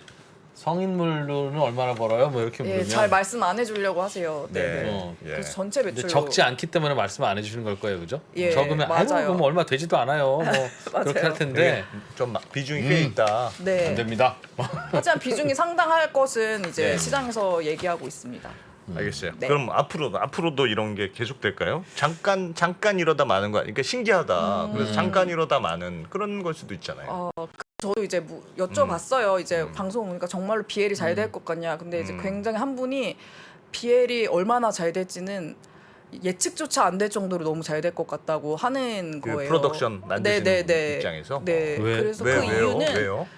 성인물로는 얼마나 벌어요? 뭐 이렇게 예, 물으면 잘 말씀 안 해주려고 하세요. 네. 네. 어. 예. 그래서 전체 근데 매출로 적지 않기 때문에 말씀 안 해주시는 걸 거예요, 그죠? 예, 적으면 맞아요. 아이고 그럼 얼마 되지도 않아요. 뭐 그렇게 할 텐데 좀 비중이 꽤 있다. 네. 안 됩니다. 하지만 비중이 상당할 것은 이제 네. 시장에서 얘기하고 있습니다. 알겠어요. 네. 그럼 앞으로도 이런 게 계속 될까요? 잠깐 이러다 마는 거 아니까 신기하다. 그래서 잠깐 이러다 마는 그런 걸 수도 있잖아요. 저도 이제 여쭤봤어요. 이제 방송 보니까 정말로 BL이 잘 될 것 같냐. 근데 이제 음. 굉장히 한 분이 BL이 얼마나 잘 될지는 예측조차 안 될 정도로 너무 잘 될 것 같다고 하는 그 거예요. 프로덕션 만드시는 네. 입장에서 네. 왜? 그래서 왜요? 그 이유는 왜요?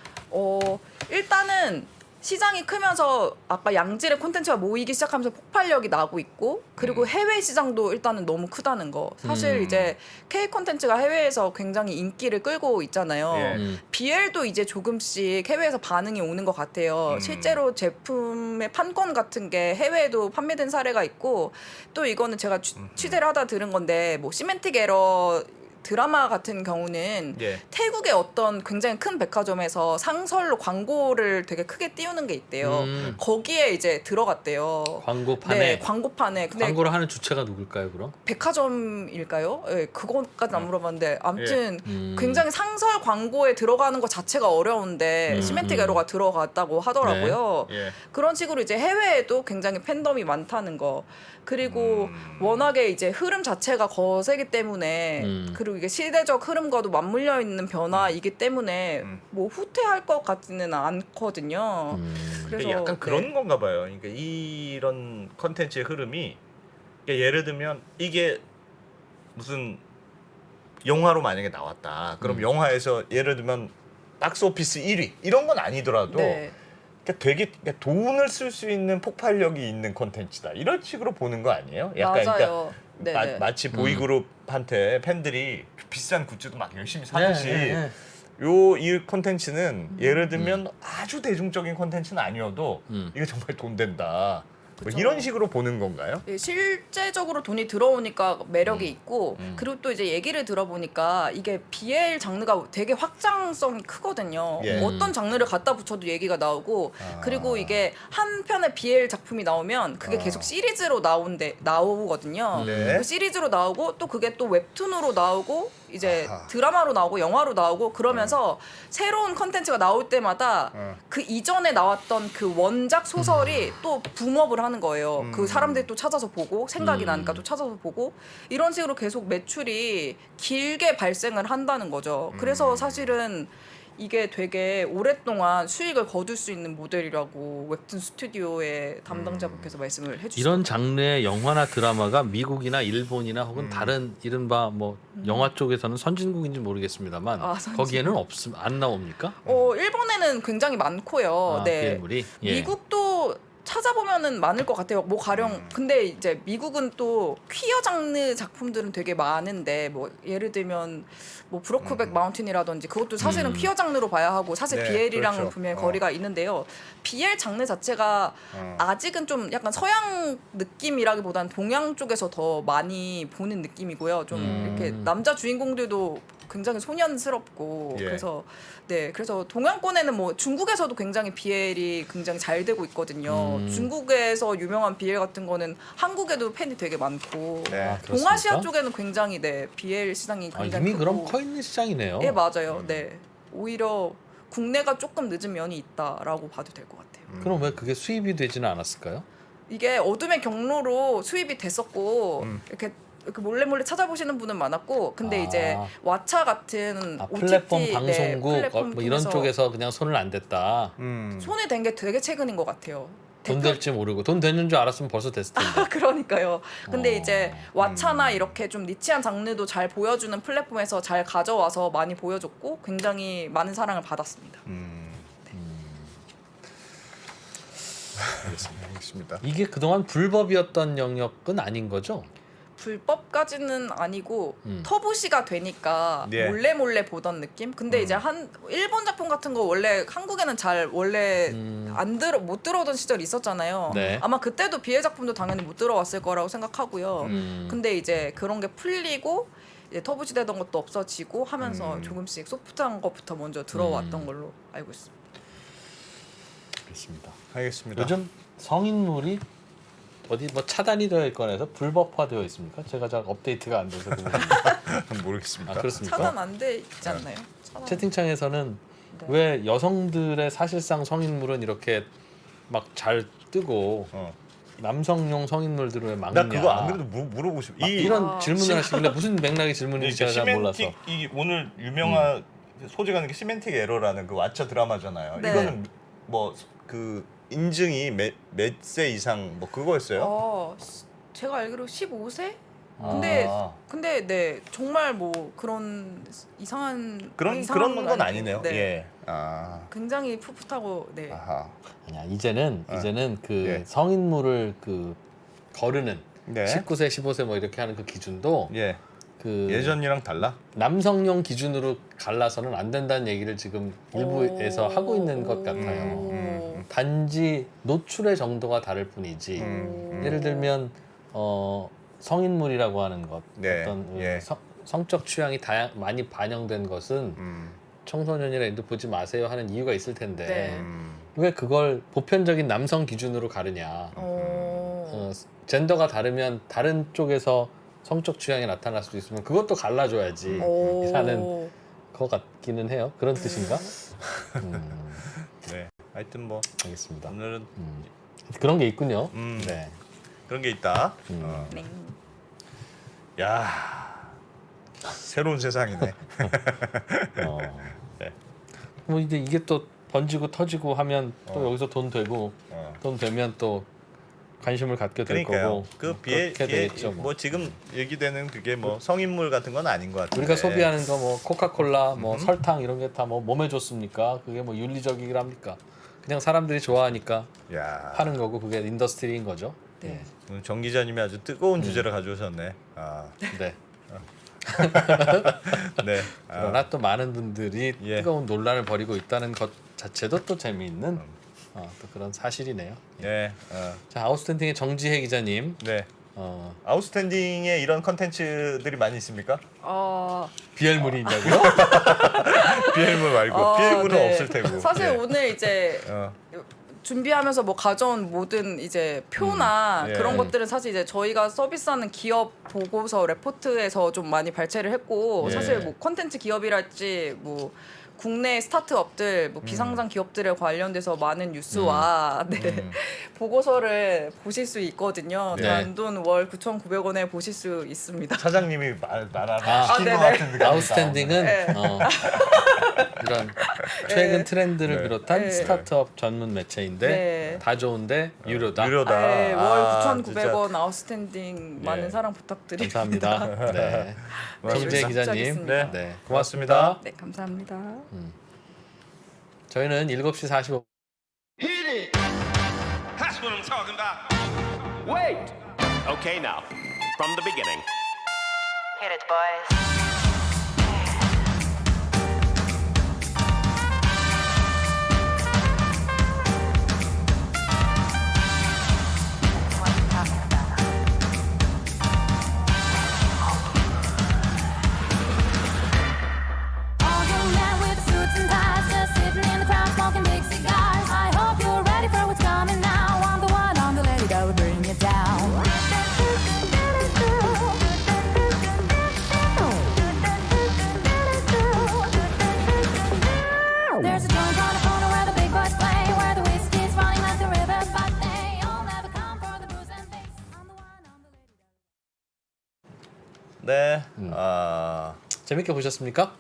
일단은 시장이 크면서 아까 양질의 콘텐츠가 모이기 시작하면서 폭발력이 나고 있고 그리고 해외 시장도 일단은 너무 크다는 거. 사실 이제 K 콘텐츠가 해외에서 굉장히 인기를 끌고 있잖아요. 예. BL도 이제 조금씩 해외에서 반응이 오는 것 같아요. 실제로 제품의 판권 같은 게 해외에도 판매된 사례가 있고 또 이거는 제가 취재를 하다 들은 건데 뭐 시멘틱 에러 드라마 같은 경우는 예. 태국의 어떤 굉장히 큰 백화점에서 상설로 광고를 되게 크게 띄우는 게 있대요. 거기에 이제 들어갔대요. 광고판에 네, 광고판에. 근데 광고를 하는 주체가 누굴까요, 그럼? 백화점일까요? 네, 그것까지 안 물어봤는데 아무튼 예. 굉장히 상설 광고에 들어가는 것 자체가 어려운데 시멘틱 에러가 들어갔다고 하더라고요. 예. 그런 식으로 이제 해외에도 굉장히 팬덤이 많다는 거. 그리고 워낙에 이제 흐름 자체가 거세기 때문에 그리고 이게 시대적 흐름과도 맞물려 있는 변화이기 때문에 뭐 후퇴할 것 같지는 않거든요. 그래서 그러니까 약간 그런 네. 건가 봐요. 그러니까 이런 컨텐츠의 흐름이 그러니까 예를 들면 이게 무슨 영화로 만약에 나왔다. 그럼 영화에서 예를 들면 박스 오피스 1위 이런 건 아니더라도 네. 그러니까 되게 그러니까 돈을 쓸 수 있는 폭발력이 있는 콘텐츠다. 이런 식으로 보는 거 아니에요? 약간 맞아요. 그러니까 네네. 마치 보이그룹한테 팬들이 비싼 굿즈도 막 열심히 사듯이 네. 이 콘텐츠는 예를 들면 아주 대중적인 콘텐츠는 아니어도 이게 정말 돈 된다. 뭐 그쵸. 이런 식으로 보는 건가요? 예, 실제적으로 돈이 들어오니까 매력이 있고 그리고 또 이제 얘기를 들어보니까 이게 BL 장르가 되게 확장성이 크거든요. 예. 어떤 장르를 갖다 붙여도 얘기가 나오고 그리고 이게 한 편의 BL 작품이 나오면 그게 계속 시리즈로 나오거든요. 네. 그 시리즈로 나오고 또 그게 또 웹툰으로 나오고 이제 아하. 드라마로 나오고 영화로 나오고 그러면서 새로운 컨텐츠가 나올 때마다 그 이전에 나왔던 그 원작 소설이 또 붐업을 하는 거예요. 그 사람들이 또 찾아서 보고 생각이 나니까 또 찾아서 보고 이런 식으로 계속 매출이 길게 발생을 한다는 거죠. 그래서 사실은 이게 되게 오랫동안 수익을 거둘 수 있는 모델이라고 웹툰 스튜디오의 담당자분께서 말씀을 해주셨어요. 이런 장르의 영화나 드라마가 미국이나 일본이나 혹은 다른 이른바 뭐 영화 쪽에서는 선진국인지 모르겠습니다만 선진국. 거기에는 안 나옵니까? 일본에는 굉장히 많고요. 네. BL물이 예. 미국도 찾아보면은 많을 것 같아요. 뭐 가령 근데 이제 미국은 또 퀴어 장르 작품들은 되게 많은데 뭐 예를 들면 뭐 브로크백 마운틴이라든지 그것도 사실은 퀴어 장르로 봐야 하고 사실 네, BL이랑 그렇죠. 분명히 거리가 있는데요. BL 장르 자체가 아직은 좀 약간 서양 느낌이라기보다는 동양 쪽에서 더 많이 보는 느낌이고요. 좀 이렇게 남자 주인공들도 굉장히 소년스럽고 예. 그래서 동양권에는 뭐 중국에서도 굉장히 BL이 굉장히 잘 되고 있거든요. 중국에서 유명한 BL 같은 거는 한국에도 팬이 되게 많고 네. 동아시아 그렇습니까? 쪽에는 굉장히 BL 시장이 굉장히 이미 크고. 그럼 커 있는 시장이네요. 예, 맞아요. 네. 오히려 국내가 조금 늦은 면이 있다라고 봐도 될 것 같아요. 그럼 왜 그게 수입이 되지는 않았을까요? 이게 어둠의 경로로 수입이 됐었고 이렇게 몰래 찾아보시는 분은 많았고 근데 이제 왓챠 같은 플랫폼 OTT, 방송국 플랫폼 뭐 이런 통해서 쪽에서 그냥 손을 안 댔다. 손에 댄 게 되게 최근인 것 같아요. 돈 될지 모르고 돈 되는 줄 알았으면 벌써 됐을 텐데. 그러니까요. 근데 이제 왓챠나 이렇게 좀 니치한 장르도 잘 보여주는 플랫폼에서 잘 가져와서 많이 보여줬고 굉장히 많은 사랑을 받았습니다. 알겠습니다. 이게 그동안 불법이었던 영역은 아닌 거죠? 불법까지는 아니고 터부시가 되니까 네. 몰래 보던 느낌. 근데 이제 일본 작품 같은 거 원래 한국에는 잘 원래 못 들어오던 시절이 있었잖아요. 네. 아마 그때도 BL 작품도 당연히 못 들어왔을 거라고 생각하고요. 근데 이제 그런 게 풀리고 이제 터부시 되던 것도 없어지고 하면서 조금씩 소프트한 것부터 먼저 들어왔던 걸로 알고 있습니다. 알겠습니다. 알겠습니다. 요즘 성인물이 어디 뭐 차단이 되어 있거나 해서 불법화되어 있습니까? 제가 잘 업데이트가 안 돼서 그 부분이. 모르겠습니다. 아, 그렇습니까? 차단 안 돼 있지 않나요? 차단. 채팅창에서는 네. 왜 여성들의 사실상 성인물은 이렇게 막 잘 뜨고 남성용 성인물들은 왜 막냐? 나 그거 안 그래도 물어보고 싶어. 이런 아, 질문을 하시길래 무슨 맥락의 질문인지 제가 잘 몰라서. 이 오늘 유명한 소재가 있는 게 시멘틱 에러라는 그 왓챠 드라마잖아요. 네. 이거는 뭐 그 인증이 몇 세 이상 뭐 그거였어요? 제가 알기로 15세? 아. 근데 네 정말 뭐 그런 이상한 그런 이상한 건 아니고, 아니네요. 네. 예. 아. 굉장히 풋풋하고 네. 아하. 아니야 이제는 그 예. 성인물을 그 거르는 네. 19세, 15세 뭐 이렇게 하는 그 기준도 예. 그 예전이랑 달라? 남성용 기준으로 갈라서는 안 된다는 얘기를 지금 일부에서 하고 있는 것 같아요. 단지 노출의 정도가 다를 뿐이지. 예를 들면 성인물이라고 하는 것, 네. 어떤 예. 성적 취향이 많이 반영된 것은 청소년이나 애들 보지 마세요 하는 이유가 있을 텐데 네. 왜 그걸 보편적인 남성 기준으로 가르냐? 젠더가 다르면 다른 쪽에서 성적 취향이 나타날 수도 있으면 그것도 갈라줘야지 하는 것 같기는 해요. 그런 뜻인가? 네. 하여튼 뭐 알겠습니다. 오늘은 그런 게 있군요. 네. 그런 게 있다. 네. 야. 새로운 세상이네. 네. 뭐 이제 이게 또 번지고 터지고 하면 또 여기서 돈 되고 돈 되면 또 관심을 갖게 될 그러니까요. 거고 그 비해 그렇게 되겠죠. 뭐 지금 얘기되는 그게 뭐 성인물 같은 건 아닌 것 같아요. 우리가 소비하는 거 뭐 코카콜라, 뭐 설탕 이런 게 다 뭐 몸에 좋습니까? 그게 뭐 윤리적이랍니까? 그냥 사람들이 좋아하니까 야. 하는 거고 그게 인더스트리인 거죠. 네. 오늘 정 기자님이 아주 뜨거운 주제를 가져오셨네. 아. 네. 네. 그러나 또 많은 분들이 예. 뜨거운 논란을 벌이고 있다는 것 자체도 또 재미있는 또 그런 사실이네요. 네. 자, 아웃스탠딩의 정지혜 기자님. 네. 아웃스탠딩에 이런 컨텐츠들이 많이 있습니까? 비엘물이 있냐고요? 비엘물 말고 비엘물은 네. 없을 테고. 사실 예. 오늘 이제 준비하면서 뭐 가져온 모든 이제 표나 예. 그런 것들은 사실 이제 저희가 서비스하는 기업 보고서 레포트에서 좀 많이 발췌를 했고 예. 사실 뭐 컨텐츠 기업이랄지 뭐 국내 스타트업들, 뭐 비상장 기업들에 관련돼서 많은 뉴스와 네, 보고서를 보실 수 있거든요. 네. 단돈 월 9,900원에 보실 수 있습니다. 사장님이 말하는 시킨 네네. 것 같은 느낌. 아웃스탠딩은 네. 이런 최근 트렌드를 네. 비롯한 네. 스타트업 전문 매체인데 네. 다 좋은데 유료다. 유료다. 네, 월 아, 9,900원 아웃스탠딩 많은 예. 사랑 부탁드립니다. 감사합니다. 네. 정지혜 기자님, 시작하겠습니다. 네, 고맙습니다. 네, 감사합니다. 저희는 7시 45분. That's what I'm talking about. Wait. Okay, now from the beginning. Hit it, boys. There's a joint on the corner where the big boys play, where the whiskey's running like the rivers, but they all never come for the booze and bass. I'm the one, I'm the lady. 네. 재밌게 보셨습니까?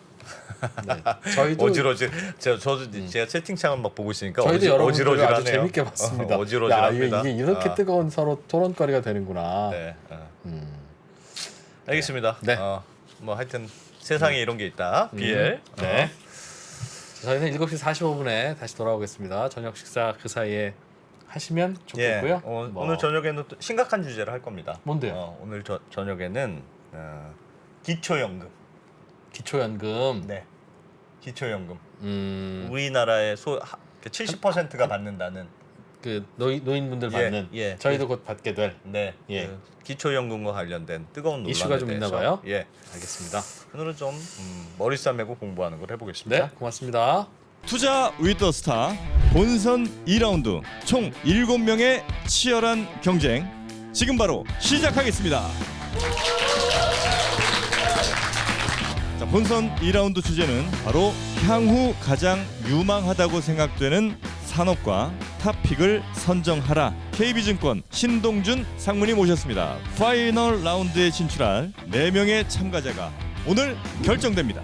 네. 저희도 어지러질. 제가 채팅창을 막 보고 있으니까 저희도 여러분들 어지러질하네요. 아주 재밌게 봤습니다. 어지러질합니다. 야, 이게 이렇게 뜨거운 서로 토론거리가 되는구나. 네. 알겠습니다. 네. 뭐 하여튼 세상에 이런 게 있다. BL. 네. 저희는 7시 45분에 다시 돌아오겠습니다. 저녁 식사 그 사이에 하시면 좋겠고요. 예. 뭐. 오늘 저녁에는 또 심각한 주제를 할 겁니다. 뭔데요? 오늘 저녁에는 기초연금. 기초연금. 네. 기초연금. 우리나라의 70%가 받는다는 그 노인분들 받는. 예. 저희도 곧 받게 될. 네. 예. 그 기초연금과 관련된 뜨거운 논란에 이슈가 좀 있나 대해서, 봐요? 예. 알겠습니다. 오늘은 좀 머리 싸매고 공부하는 걸 해보겠습니다. 네, 고맙습니다. 투자 위더 스타 본선 2라운드 총 7명의 치열한 경쟁 지금 바로 시작하겠습니다. 자, 본선 2라운드 주제는 바로 향후 가장 유망하다고 생각되는 산업과 탑픽을 선정하라. KB증권 신동준 상무님 모셨습니다. 파이널 라운드에 진출할 4명의 참가자가 오늘 결정됩니다.